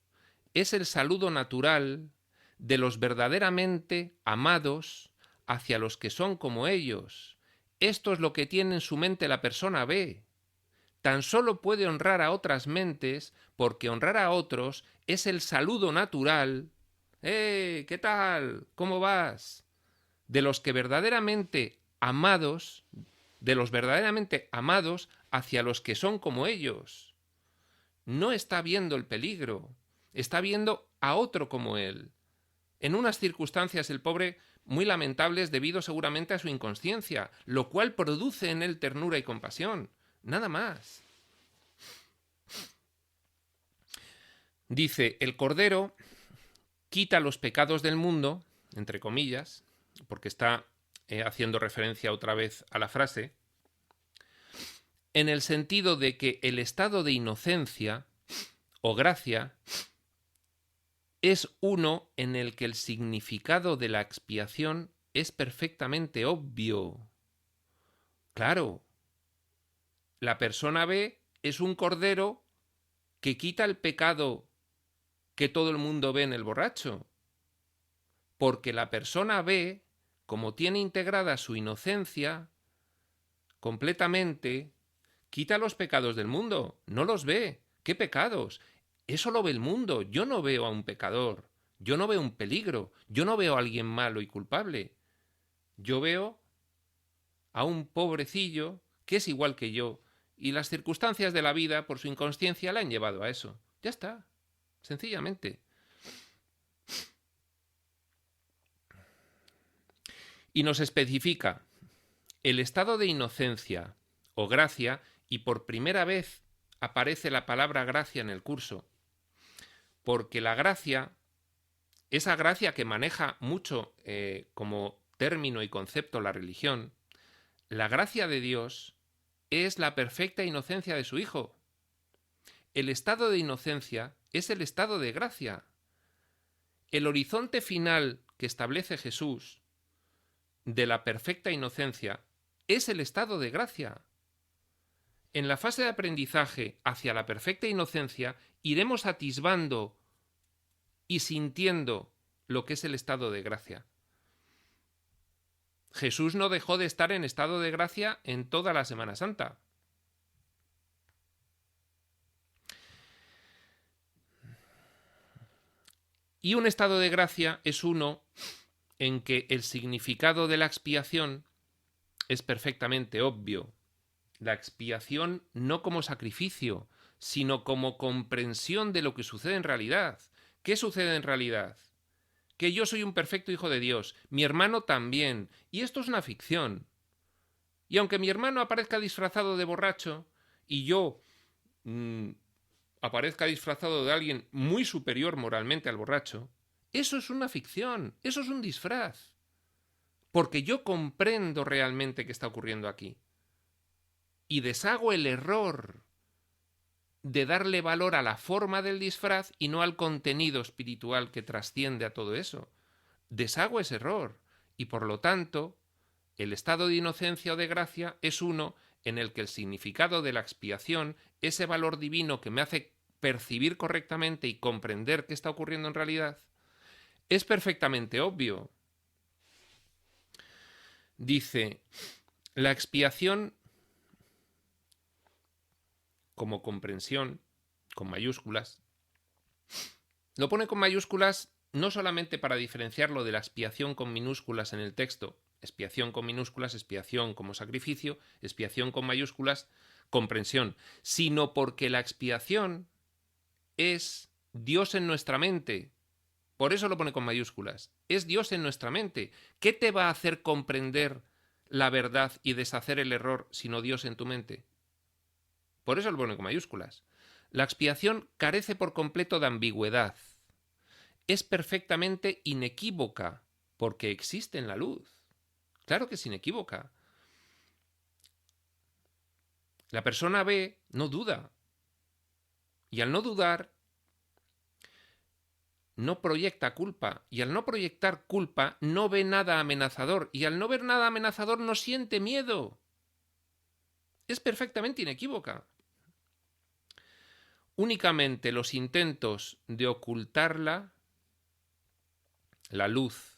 es el saludo natural de los verdaderamente amados hacia los que son como ellos. Esto es lo que tiene en su mente la persona B. Tan solo puede honrar a otras mentes porque honrar a otros es el saludo natural. ¿Qué tal? ¿Cómo vas? De los que verdaderamente amados, de los verdaderamente amados hacia los que son como ellos. No está viendo el peligro, está viendo a otro como él. En unas circunstancias el pobre muy lamentables debido seguramente a su inconsciencia, lo cual produce en él ternura y compasión. Nada más. Dice, el Cordero quita los pecados del mundo, entre comillas, porque está haciendo referencia otra vez a la frase, en el sentido de que el estado de inocencia o gracia es uno en el que el significado de la expiación es perfectamente obvio. Claro, la persona B es un cordero que quita el pecado que todo el mundo ve en el borracho, porque la persona B, como tiene integrada su inocencia completamente, quita los pecados del mundo, no los ve. ¿Qué pecados? Eso lo ve el mundo. Yo no veo a un pecador, yo no veo un peligro, yo no veo a alguien malo y culpable. Yo veo a un pobrecillo que es igual que yo, y las circunstancias de la vida, por su inconsciencia, le han llevado a eso. Ya está, sencillamente. Y nos especifica el estado de inocencia o gracia, y por primera vez aparece la palabra gracia en el curso, porque la gracia, esa gracia que maneja mucho como término y concepto la religión, la gracia de Dios es la perfecta inocencia de su Hijo. El estado de inocencia es el estado de gracia. El horizonte final que establece Jesús de la perfecta inocencia es el estado de gracia. En la fase de aprendizaje hacia la perfecta inocencia iremos atisbando y sintiendo lo que es el estado de gracia. Jesús no dejó de estar en estado de gracia en toda la Semana Santa. Y un estado de gracia es uno en que el significado de la expiación es perfectamente obvio. La expiación no como sacrificio, sino como comprensión de lo que sucede en realidad. ¿Qué sucede en realidad? Que yo soy un perfecto hijo de Dios, mi hermano también, y esto es una ficción. Y aunque mi hermano aparezca disfrazado de borracho, y yo aparezca disfrazado de alguien muy superior moralmente al borracho, eso es una ficción, eso es un disfraz. Porque yo comprendo realmente qué está ocurriendo aquí. Y deshago el error de darle valor a la forma del disfraz y no al contenido espiritual que trasciende a todo eso. Deshago ese error y, por lo tanto, el estado de inocencia o de gracia es uno en el que el significado de la expiación, ese valor divino que me hace percibir correctamente y comprender qué está ocurriendo en realidad, es perfectamente obvio. Dice, la expiación como comprensión, con mayúsculas, lo pone con mayúsculas no solamente para diferenciarlo de la expiación con minúsculas en el texto, expiación con minúsculas, expiación como sacrificio, expiación con mayúsculas, comprensión, sino porque la expiación es Dios en nuestra mente. Por eso lo pone con mayúsculas. Es Dios en nuestra mente. ¿Qué te va a hacer comprender la verdad y deshacer el error sino Dios en tu mente? Por eso lo pone con mayúsculas. La expiación carece por completo de ambigüedad. Es perfectamente inequívoca porque existe en la luz. Claro que es inequívoca. La persona ve, no duda. Y al no dudar, no proyecta culpa. Y al no proyectar culpa, no ve nada amenazador. Y al no ver nada amenazador, no siente miedo. Es perfectamente inequívoca. Únicamente los intentos de ocultarla, la luz,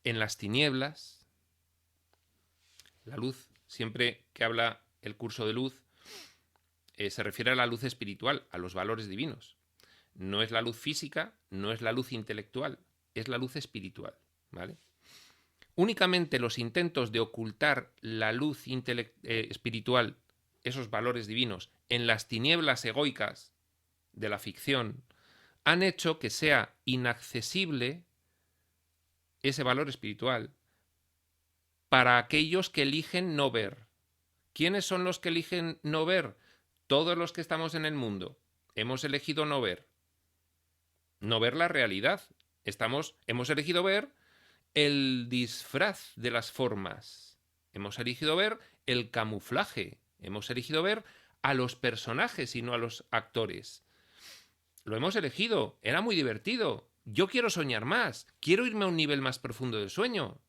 en las tinieblas, la luz, siempre que habla el curso de luz, se refiere a la luz espiritual, a los valores divinos. No es la luz física, no es la luz intelectual, es la luz espiritual, ¿vale? Únicamente los intentos de ocultar la luz espiritual, esos valores divinos, en las tinieblas egoicas de la ficción, han hecho que sea inaccesible ese valor espiritual para aquellos que eligen no ver. ¿Quiénes son los que eligen no ver? Todos los que estamos en el mundo. Hemos elegido no ver. No ver la realidad. Hemos elegido ver el disfraz de las formas. Hemos elegido ver el camuflaje. Hemos elegido ver a los personajes y no a los actores. Lo hemos elegido. Era muy divertido. Yo quiero soñar más. Quiero irme a un nivel más profundo del sueño.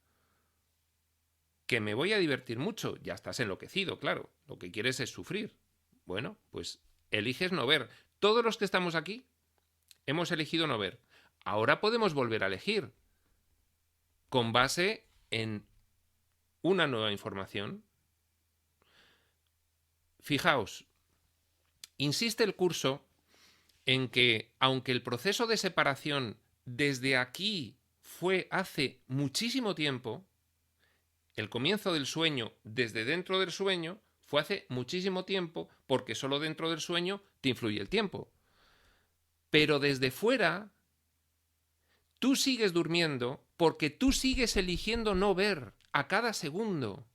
Que me voy a divertir mucho. Ya estás enloquecido, claro. Lo que quieres es sufrir. Bueno, pues eliges no ver. Todos los que estamos aquí hemos elegido no ver. Ahora podemos volver a elegir con base en una nueva información. Fijaos, insiste el curso en que, aunque el proceso de separación desde aquí fue hace muchísimo tiempo, el comienzo del sueño desde dentro del sueño fue hace muchísimo tiempo, porque solo dentro del sueño te influye el tiempo. Pero desde fuera, tú sigues durmiendo porque tú sigues eligiendo no ver a cada segundo.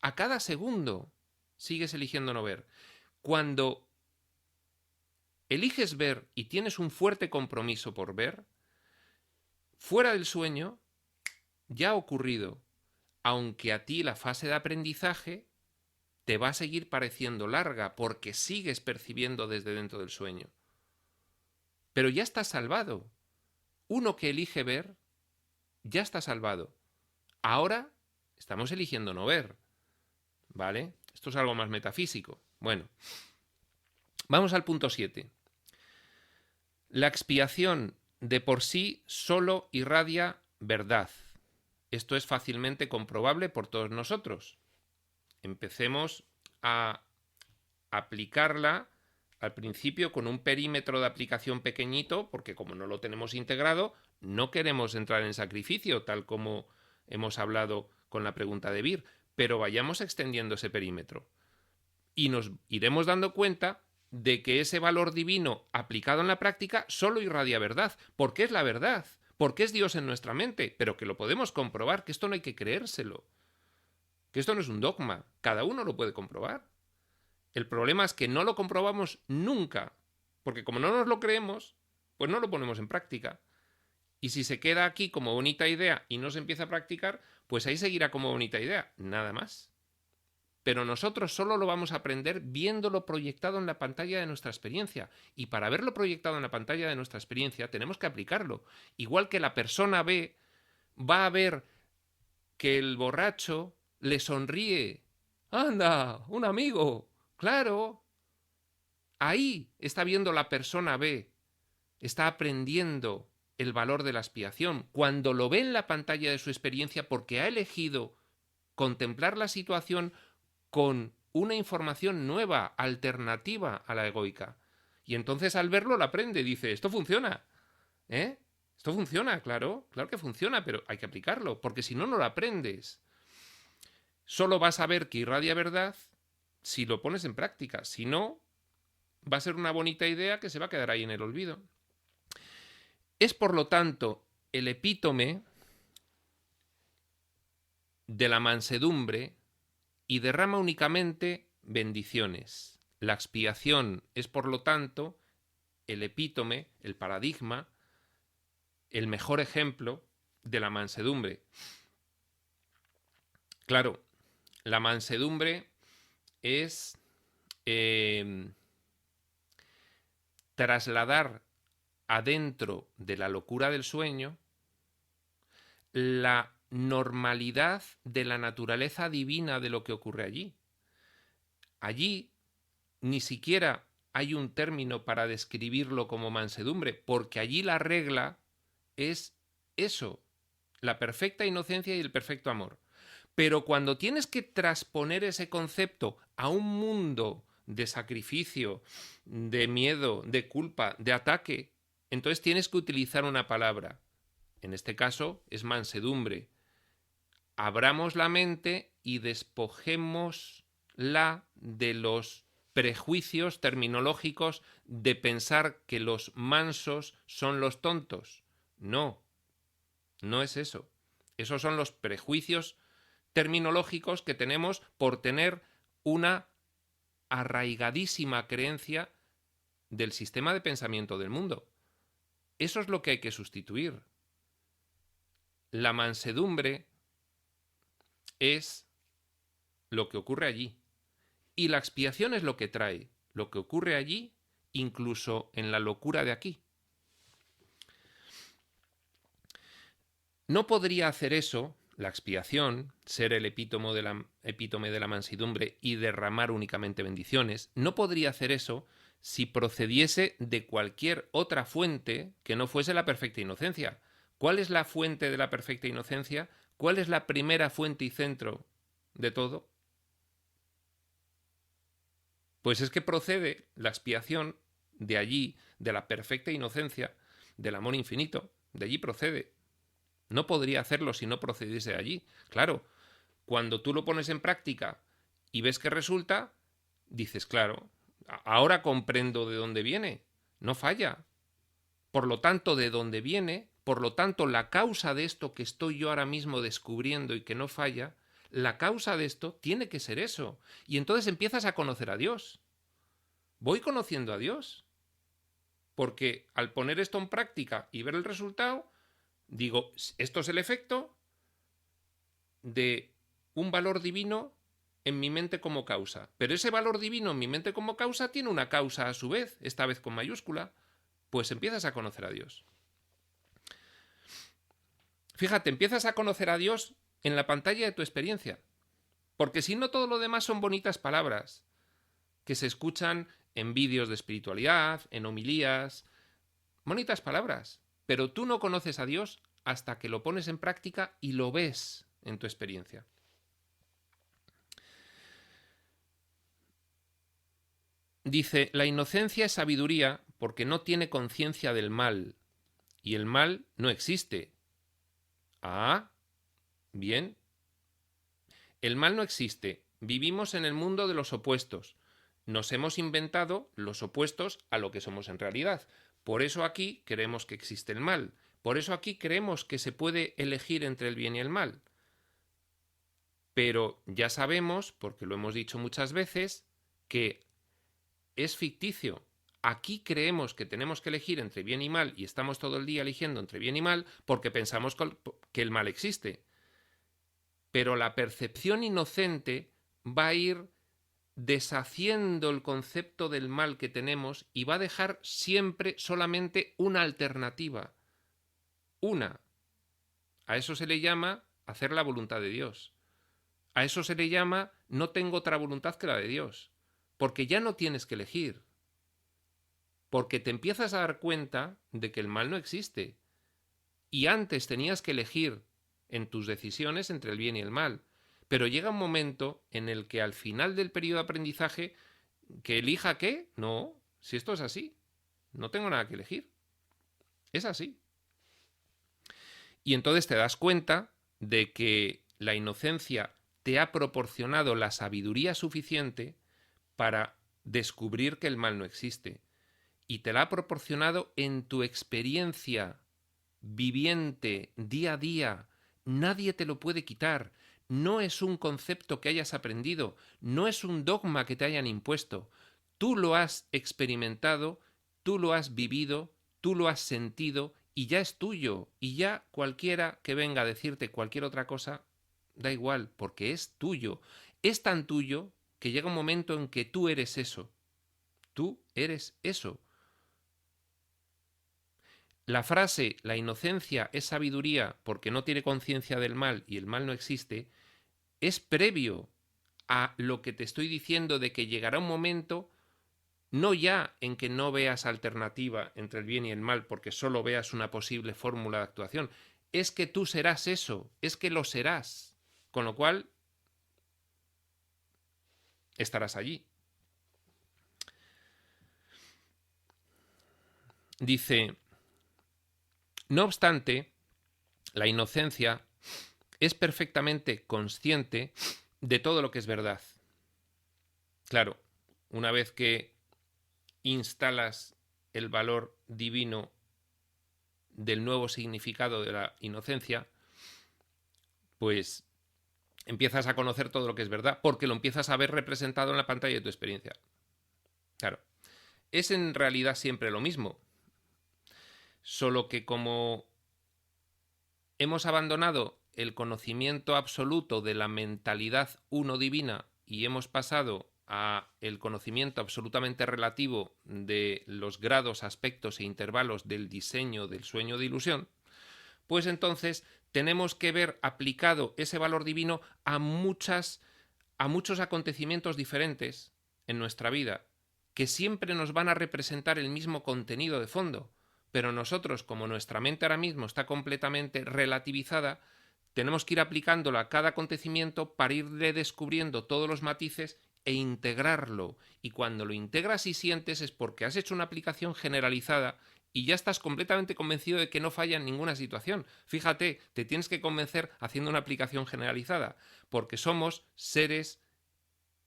A cada segundo sigues eligiendo no ver. Cuando eliges ver y tienes un fuerte compromiso por ver, fuera del sueño ya ha ocurrido. Aunque a ti la fase de aprendizaje te va a seguir pareciendo larga porque sigues percibiendo desde dentro del sueño. Pero ya estás salvado. Uno que elige ver, ya está salvado. Ahora estamos eligiendo no ver. ¿Vale? Esto es algo más metafísico. Bueno, vamos al punto 7. La expiación de por sí solo irradia verdad. Esto es fácilmente comprobable por todos nosotros. Empecemos a aplicarla al principio con un perímetro de aplicación pequeñito, porque como no lo tenemos integrado, no queremos entrar en sacrificio, tal como hemos hablado con la pregunta de Vir, pero vayamos extendiendo ese perímetro. Y nos iremos dando cuenta de que ese valor divino aplicado en la práctica solo irradia verdad, porque es la verdad, porque es Dios en nuestra mente, pero que lo podemos comprobar, que esto no hay que creérselo, que esto no es un dogma, cada uno lo puede comprobar. El problema es que no lo comprobamos nunca, porque como no nos lo creemos, pues no lo ponemos en práctica. Y si se queda aquí como bonita idea y no se empieza a practicar, pues ahí seguirá como bonita idea, nada más. pero nosotros solo lo vamos a aprender viéndolo proyectado en la pantalla de nuestra experiencia. Y para verlo proyectado en la pantalla de nuestra experiencia tenemos que aplicarlo. Igual que la persona B va a ver que el borracho le sonríe. ¡Anda! ¡Un amigo! ¡Claro! Ahí está viendo la persona B. Está aprendiendo el valor de la expiación. Cuando lo ve en la pantalla de su experiencia porque ha elegido contemplar la situación con una información nueva, alternativa a la egoica. Y entonces al verlo lo aprende, dice, esto funciona. Esto funciona, claro que funciona, pero hay que aplicarlo, porque si no, no lo aprendes. Solo vas a ver que irradia verdad si lo pones en práctica. Si no, va a ser una bonita idea que se va a quedar ahí en el olvido. Es, por lo tanto, el epítome de la mansedumbre y derrama únicamente bendiciones. La expiación es, por lo tanto, el epítome, el paradigma, el mejor ejemplo de la mansedumbre. Claro, la mansedumbre es trasladar adentro de la locura del sueño la normalidad de la naturaleza divina de lo que ocurre allí. Allí ni siquiera hay un término para describirlo como mansedumbre, porque allí la regla es eso, la perfecta inocencia y el perfecto amor. Pero cuando tienes que transponer ese concepto a un mundo de sacrificio, de miedo, de culpa, de ataque, entonces tienes que utilizar una palabra. En este caso es mansedumbre. Abramos la mente y despojémosla de los prejuicios terminológicos de pensar que los mansos son los tontos. No, no es eso. Esos son los prejuicios terminológicos que tenemos por tener una arraigadísima creencia del sistema de pensamiento del mundo. Eso es lo que hay que sustituir. La mansedumbre es lo que ocurre allí. Y la expiación es lo que trae lo que ocurre allí, incluso en la locura de aquí. No podría hacer eso, la expiación, ser el epítome de la mansedumbre y derramar únicamente bendiciones, no podría hacer eso si procediese de cualquier otra fuente que no fuese la perfecta inocencia. ¿Cuál es la fuente de la perfecta inocencia? ¿Cuál es la primera fuente y centro de todo? Pues es que procede la expiación de allí, de la perfecta inocencia, del amor infinito, de allí procede. No podría hacerlo si no procediese de allí. Claro, cuando tú lo pones en práctica y ves que resulta, dices, claro, ahora comprendo de dónde viene, no falla. Por lo tanto, de dónde viene, por lo tanto, la causa de esto que estoy yo ahora mismo descubriendo y que no falla, la causa de esto tiene que ser eso. Y entonces empiezas a conocer a Dios. Voy conociendo a Dios. Porque al poner esto en práctica y ver el resultado, digo, esto es el efecto de un valor divino en mi mente como causa. Pero ese valor divino en mi mente como causa tiene una causa a su vez, esta vez con mayúscula. Pues empiezas a conocer a Dios. Fíjate, empiezas a conocer a Dios en la pantalla de tu experiencia. Porque si no, todo lo demás son bonitas palabras que se escuchan en vídeos de espiritualidad, en homilías. Bonitas palabras. Pero tú no conoces a Dios hasta que lo pones en práctica y lo ves en tu experiencia. Dice, la inocencia es sabiduría porque no tiene conciencia del mal. Y el mal no existe. Ah, bien. El mal no existe. Vivimos en el mundo de los opuestos. Nos hemos inventado los opuestos a lo que somos en realidad. Por eso aquí creemos que existe el mal. Por eso aquí creemos que se puede elegir entre el bien y el mal. Pero ya sabemos, porque lo hemos dicho muchas veces, que es ficticio. Aquí creemos que tenemos que elegir entre bien y mal y estamos todo el día eligiendo entre bien y mal porque pensamos que el mal existe. Pero la percepción inocente va a ir deshaciendo el concepto del mal que tenemos y va a dejar siempre solamente una alternativa. Una. A eso se le llama hacer la voluntad de Dios. A eso se le llama no tengo otra voluntad que la de Dios. Porque ya no tienes que elegir. Porque te empiezas a dar cuenta de que el mal no existe. Y antes tenías que elegir en tus decisiones entre el bien y el mal. Pero llega un momento en el que al final del periodo de aprendizaje, ¿que elija qué? No, si esto es así, no tengo nada que elegir. Es así. Y entonces te das cuenta de que la inocencia te ha proporcionado la sabiduría suficiente para descubrir que el mal no existe. Y te la ha proporcionado en tu experiencia viviente, día a día. Nadie te lo puede quitar. No es un concepto que hayas aprendido, no es un dogma que te hayan impuesto. Tú lo has experimentado, tú lo has vivido, tú lo has sentido y ya es tuyo. Y ya cualquiera que venga a decirte cualquier otra cosa, da igual, porque es tuyo. Es tan tuyo que llega un momento en que tú eres eso. Tú eres eso. La frase la inocencia es sabiduría porque no tiene conciencia del mal y el mal no existe es previo a lo que te estoy diciendo de que llegará un momento no ya en que no veas alternativa entre el bien y el mal porque solo veas una posible fórmula de actuación, es que tú serás eso, es que lo serás, con lo cual estarás allí. Dice, no obstante, la inocencia es perfectamente consciente de todo lo que es verdad. Claro, una vez que instalas el valor divino del nuevo significado de la inocencia, pues empiezas a conocer todo lo que es verdad, porque lo empiezas a ver representado en la pantalla de tu experiencia. Claro, es en realidad siempre lo mismo, solo que como hemos abandonado el conocimiento absoluto de la mentalidad uno divina y hemos pasado a el conocimiento absolutamente relativo de los grados, aspectos e intervalos del diseño del sueño de ilusión, pues entonces tenemos que ver aplicado ese valor divino a muchos acontecimientos diferentes en nuestra vida, que siempre nos van a representar el mismo contenido de fondo. Pero nosotros, como nuestra mente ahora mismo está completamente relativizada, tenemos que ir aplicándolo a cada acontecimiento para irle descubriendo todos los matices e integrarlo. Y cuando lo integras y sientes es porque has hecho una aplicación generalizada y ya estás completamente convencido de que no falla en ninguna situación. Fíjate, te tienes que convencer haciendo una aplicación generalizada, porque somos seres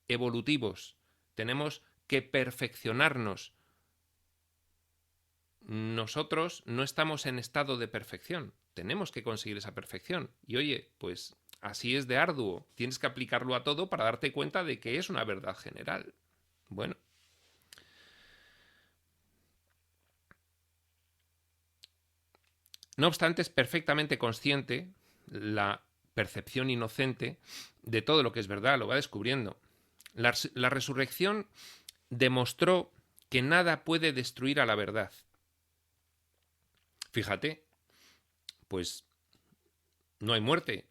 evolutivos. Tenemos que perfeccionarnos. Nosotros no estamos en estado de perfección, tenemos que conseguir esa perfección. Y oye, pues así es de arduo, tienes que aplicarlo a todo para darte cuenta de que es una verdad general. Bueno. No obstante, es perfectamente consciente la percepción inocente de todo lo que es verdad, lo va descubriendo. La resurrección demostró que nada puede destruir a la verdad. Fíjate, pues no hay muerte.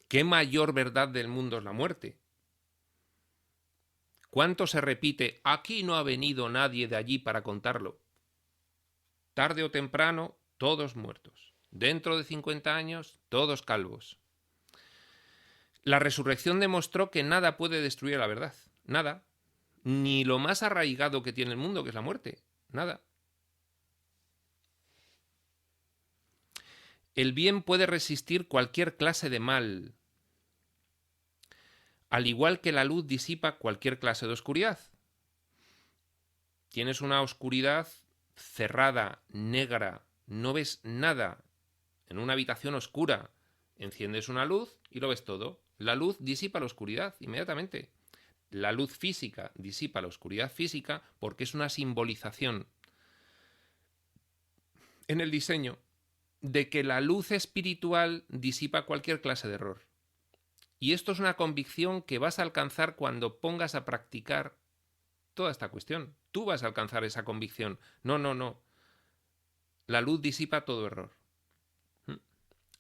¿Qué mayor verdad del mundo es la muerte? ¿Cuánto se repite? Aquí no ha venido nadie de allí para contarlo. Tarde o temprano, todos muertos. Dentro de 50 años, todos calvos. La resurrección demostró que nada puede destruir la verdad. Nada. Ni lo más arraigado que tiene el mundo, que es la muerte. Nada. El bien puede resistir cualquier clase de mal, al igual que la luz disipa cualquier clase de oscuridad. Tienes una oscuridad cerrada, negra, no ves nada, en una habitación oscura. Enciendes una luz y lo ves todo. La luz disipa la oscuridad inmediatamente. La luz física disipa la oscuridad física porque es una simbolización en el diseño de que la luz espiritual disipa cualquier clase de error. Y esto es una convicción que vas a alcanzar cuando pongas a practicar toda esta cuestión. Tú vas a alcanzar esa convicción. No, no, no. La luz disipa todo error.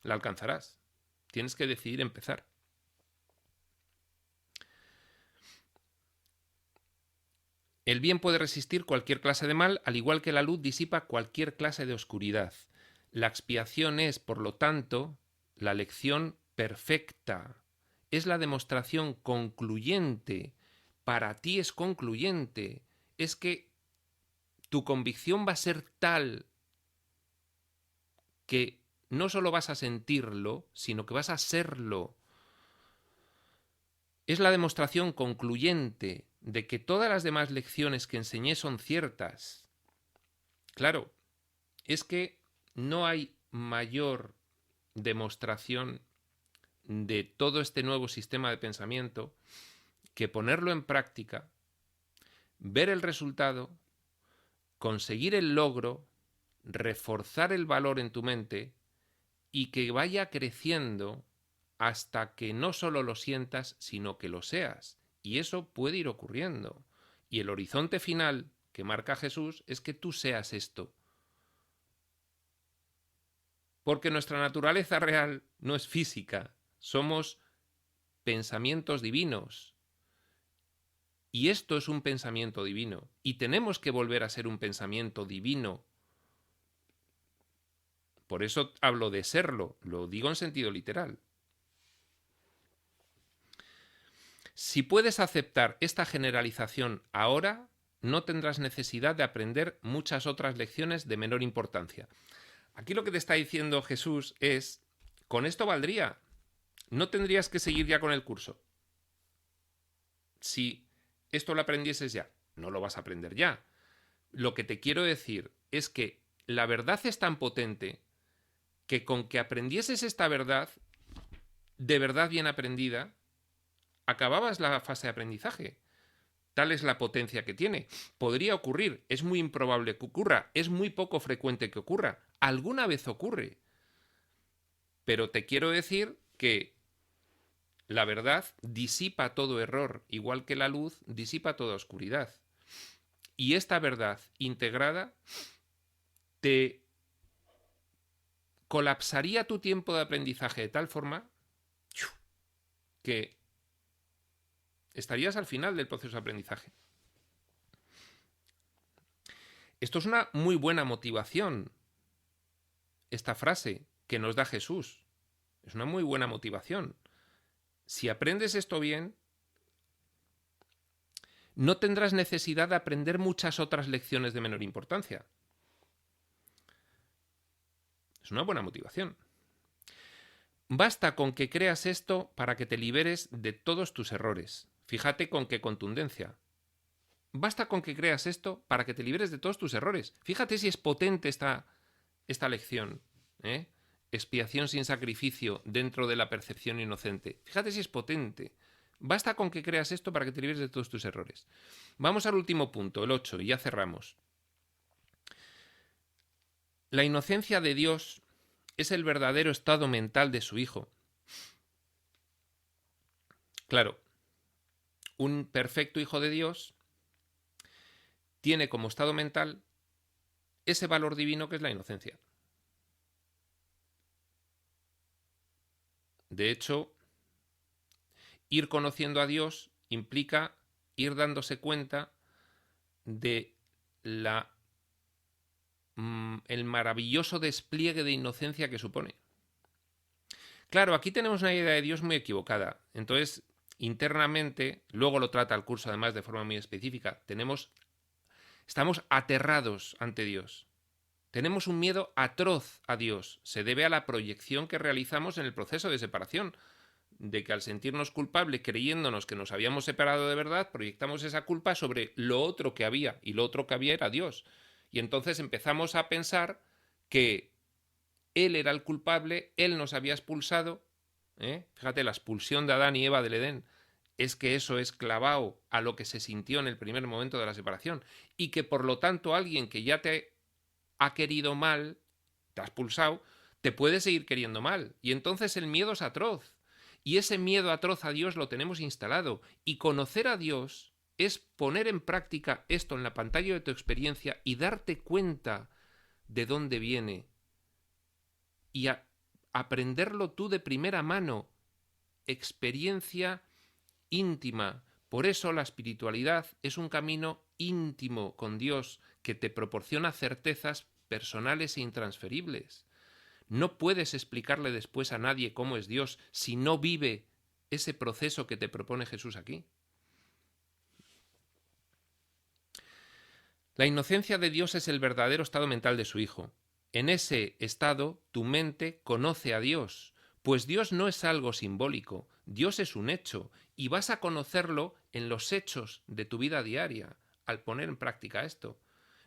La alcanzarás. Tienes que decidir empezar. El bien puede resistir cualquier clase de mal, al igual que la luz disipa cualquier clase de oscuridad. La expiación es, por lo tanto, la lección perfecta. Es la demostración concluyente. Para ti es concluyente. Es que tu convicción va a ser tal que no solo vas a sentirlo, sino que vas a serlo. Es la demostración concluyente de que todas las demás lecciones que enseñé son ciertas. Claro, es que no hay mayor demostración de todo este nuevo sistema de pensamiento que ponerlo en práctica, ver el resultado, conseguir el logro, reforzar el valor en tu mente y que vaya creciendo hasta que no solo lo sientas, sino que lo seas. Y eso puede ir ocurriendo. Y el horizonte final que marca Jesús es que tú seas esto. Porque nuestra naturaleza real no es física, somos pensamientos divinos. Y esto es un pensamiento divino. Y tenemos que volver a ser un pensamiento divino. Por eso hablo de serlo, lo digo en sentido literal. Si puedes aceptar esta generalización ahora, no tendrás necesidad de aprender muchas otras lecciones de menor importancia. Aquí lo que te está diciendo Jesús es, con esto valdría. No tendrías que seguir ya con el curso. Si esto lo aprendieses ya, no lo vas a aprender ya. Lo que te quiero decir es que la verdad es tan potente que con que aprendieses esta verdad, de verdad bien aprendida, acababas la fase de aprendizaje. Tal es la potencia que tiene. Podría ocurrir, es muy improbable que ocurra, es muy poco frecuente que ocurra. Alguna vez ocurre. Pero te quiero decir que la verdad disipa todo error, igual que la luz disipa toda oscuridad. Y esta verdad integrada te colapsaría tu tiempo de aprendizaje de tal forma que estarías al final del proceso de aprendizaje. Esto es una muy buena motivación, esta frase que nos da Jesús. Es una muy buena motivación. Si aprendes esto bien, no tendrás necesidad de aprender muchas otras lecciones de menor importancia. Es una buena motivación. Basta con que creas esto para que te liberes de todos tus errores. Fíjate con qué contundencia. Basta con que creas esto para que te liberes de todos tus errores. Fíjate si es potente esta lección. Expiación sin sacrificio dentro de la percepción inocente. Fíjate si es potente. Basta con que creas esto para que te liberes de todos tus errores. Vamos al último punto, el 8, y ya cerramos. La inocencia de Dios es el verdadero estado mental de su Hijo. Claro, un perfecto Hijo de Dios tiene como estado mental ese valor divino que es la inocencia. De hecho, ir conociendo a Dios implica ir dándose cuenta de el maravilloso despliegue de inocencia que supone. Claro, aquí tenemos una idea de Dios muy equivocada. Entonces, internamente, luego lo trata el curso además de forma muy específica, estamos aterrados ante Dios. Tenemos un miedo atroz a Dios. Se debe a la proyección que realizamos en el proceso de separación. De que al sentirnos culpables, creyéndonos que nos habíamos separado de verdad, proyectamos esa culpa sobre lo otro que había. Y lo otro que había era Dios. Y entonces empezamos a pensar que Él era el culpable, Él nos había expulsado. Fíjate, la expulsión de Adán y Eva del Edén. Es que eso es clavado a lo que se sintió en el primer momento de la separación. Y que por lo tanto alguien que ya te ha querido mal, te ha expulsado, te puede seguir queriendo mal. Y entonces el miedo es atroz. Y ese miedo atroz a Dios lo tenemos instalado. Y conocer a Dios es poner en práctica esto en la pantalla de tu experiencia y darte cuenta de dónde viene. Y aprenderlo tú de primera mano. Experiencia íntima. Por eso la espiritualidad es un camino íntimo con Dios que te proporciona certezas personales e intransferibles. No puedes explicarle después a nadie cómo es Dios si no vive ese proceso que te propone Jesús aquí. La inocencia de Dios es el verdadero estado mental de su Hijo. En ese estado, tu mente conoce a Dios, pues Dios no es algo simbólico, Dios es un hecho, y vas a conocerlo en los hechos de tu vida diaria, al poner en práctica esto.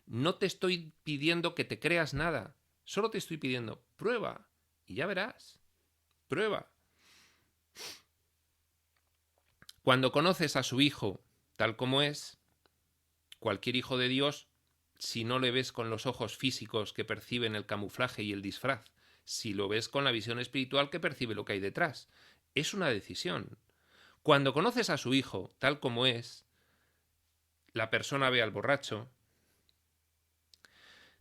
No te estoy pidiendo que te creas nada, solo te estoy pidiendo prueba, y ya verás. Prueba. Cuando conoces a su Hijo tal como es, cualquier hijo de Dios, si no le ves con los ojos físicos que perciben el camuflaje y el disfraz, si lo ves con la visión espiritual que percibe lo que hay detrás, es una decisión. Cuando conoces a su Hijo tal como es, la persona ve al borracho,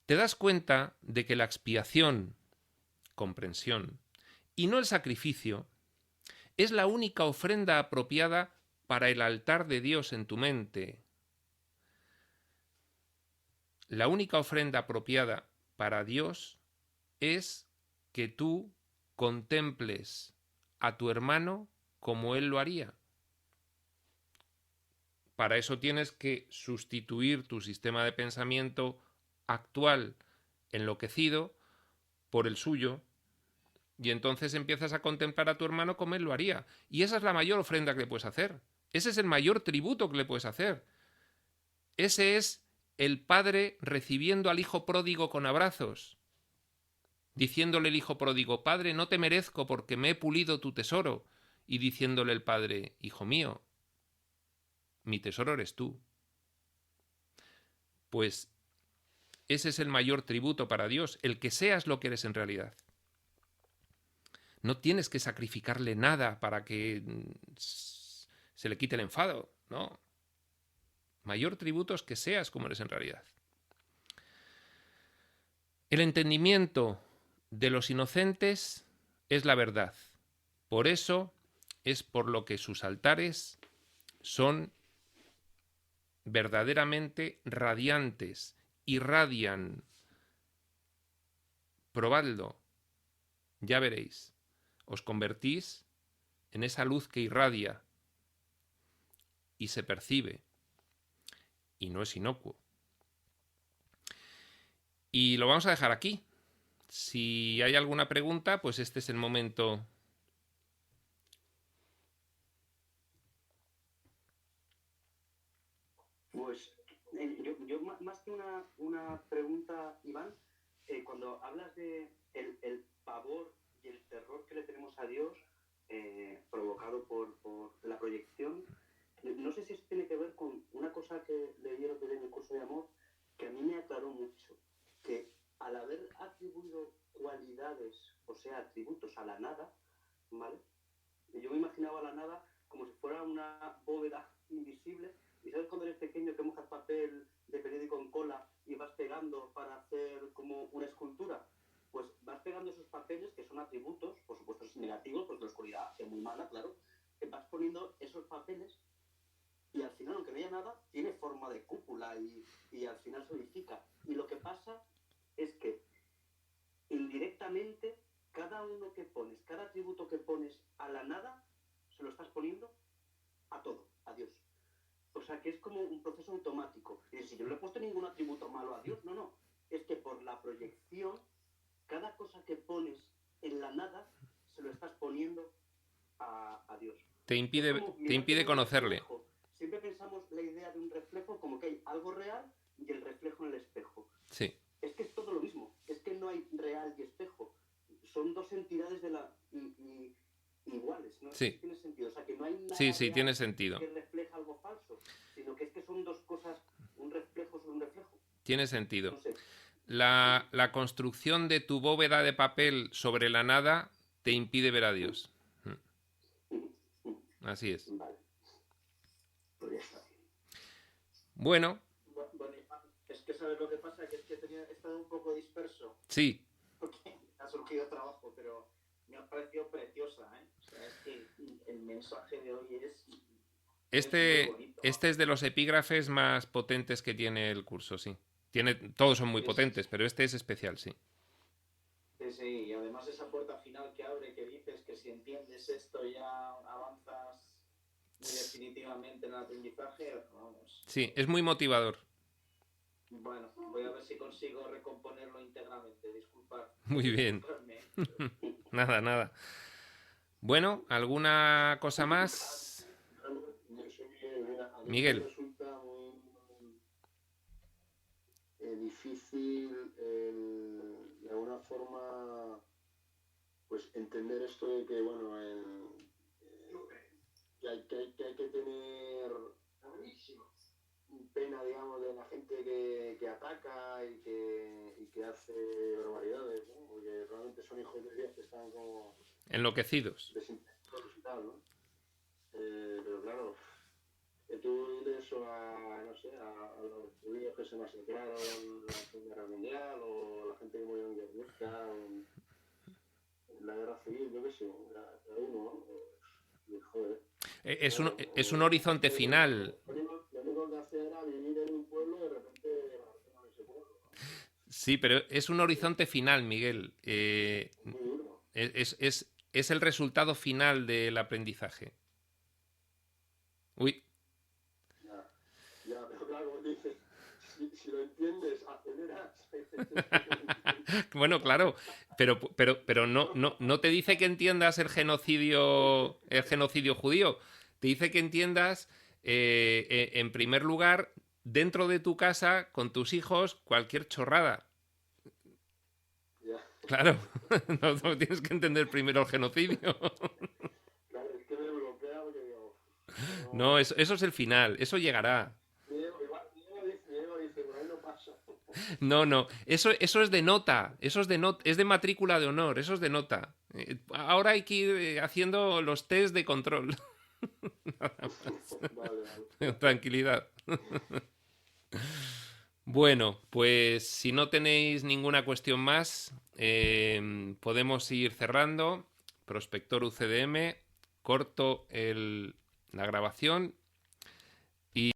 te das cuenta de que la expiación, comprensión, y no el sacrificio, es la única ofrenda apropiada para el altar de Dios en tu mente. La única ofrenda apropiada para Dios es que tú contemples a tu hermano como Él lo haría. Para eso tienes que sustituir tu sistema de pensamiento actual enloquecido por el suyo, y entonces empiezas a contemplar a tu hermano como Él lo haría. Y esa es la mayor ofrenda que le puedes hacer. Ese es el mayor tributo que le puedes hacer. Ese es el padre recibiendo al hijo pródigo con abrazos, diciéndole el hijo pródigo: Padre, no te merezco porque me he pulido tu tesoro. Y diciéndole el padre: Hijo mío, mi tesoro eres tú. Pues ese es el mayor tributo para Dios, el que seas lo que eres en realidad. No tienes que sacrificarle nada para que se le quite el enfado, no. Mayor tributo es que seas como eres en realidad. El entendimiento de los inocentes es la verdad. Por eso es por lo que sus altares son verdaderamente radiantes, irradian. Probadlo, ya veréis. Os convertís en esa luz que irradia y se percibe, y no es inocuo. Y lo vamos a dejar aquí. Si hay alguna pregunta, pues este es el momento. Pues yo más que una pregunta, Iván, cuando hablas de el pavor y el terror que le tenemos a Dios, provocado por la proyección, no sé si eso tiene que ver con una cosa que leí el otro día en el curso de amor, que a mí me aclaró mucho, que al haber atribuido cualidades, o sea, atributos a la nada, ¿vale? Yo me imaginaba la nada como si fuera una bóveda invisible. ¿Y sabes cuando eres pequeño que mojas papel de periódico en cola y vas pegando para hacer como una escultura? Pues vas pegando esos papeles que son atributos, por supuesto es negativo, porque la oscuridad es muy mala, claro. Vas poniendo esos papeles y al final, aunque no haya nada, tiene forma de cúpula y al final se unifica. Y lo que pasa es que indirectamente cada uno que pones, cada atributo que pones a la nada, se lo estás poniendo a todo, a Dios. O sea, que es como un proceso automático. Y si yo no le he puesto ningún atributo malo a Dios, no. Es que por la proyección, cada cosa que pones en la nada, se lo estás poniendo a Dios. Te impide conocerle. Siempre pensamos la idea de un reflejo como que hay algo real y el reflejo en el espejo. Sí. Es que es todo lo mismo. Es que no hay real y espejo. Son dos entidades de la iguales, ¿no? Sí. Tiene sentido. O sea, que no hay nada Sí, tiene sentido. que refleja algo falso, sino que es que son dos cosas, un reflejo sobre un reflejo. Tiene sentido. No sé. La construcción de tu bóveda de papel sobre la nada te impide ver a Dios. así es. Vale. Pues ya está. Bueno. Bueno, es que sabes lo que pasa, que es que he estado un poco disperso. Sí. Porque ha surgido trabajo, pero me ha parecido preciosa, ¿eh? O sea, es que el mensaje de hoy es muy bonito. Este es de los epígrafes más potentes que tiene el curso, sí. Todos son muy potentes, pero este es especial, sí. Sí, y además esa puerta final que abre, que dices que si entiendes esto ya avanzas muy definitivamente en el aprendizaje, vamos. Sí, es muy motivador. Bueno, voy a ver si consigo recomponerlo íntegramente, disculpad. Muy bien. Nada. Bueno, ¿alguna cosa más? Miguel. Resulta muy difícil de alguna forma pues entender esto de que bueno que hay que tener pena, digamos, de la gente que ataca y que hace barbaridades, ¿no? Porque realmente son hijos de Dios que están como enloquecidos. Desinteresados y tal, ¿no? Pero claro, que tú dices eso a los judíos que se masacraron en la Segunda Guerra Mundial, o la gente que murió en Guernica, en la Guerra Civil, yo qué sé, cada uno, ¿no? Joder. Es un horizonte final. Lo único que hacía era vivir en un pueblo y de repente marcharon a ese pueblo, ¿no? Sí, pero es un horizonte final, Miguel. Muy duro. Es el resultado final del aprendizaje. Uy. Ya, pero claro, como dices, si lo entiendes, aceleras. Bueno, claro, pero no te dice que entiendas el genocidio judío. Te dice que entiendas, en primer lugar, dentro de tu casa, con tus hijos, cualquier chorrada. Ya. Claro, no tienes que entender primero el genocidio. Claro, es que me bloquea porque digo... No, eso es el final, eso llegará. Diego dice, por ahí no pasa. No, eso es de nota, es de matrícula de honor, eso es de nota. Ahora hay que ir haciendo los test de control. Nada más. Vale. Tranquilidad. Bueno, pues si no tenéis ninguna cuestión más, podemos ir cerrando. Prospector UCDM, corto la grabación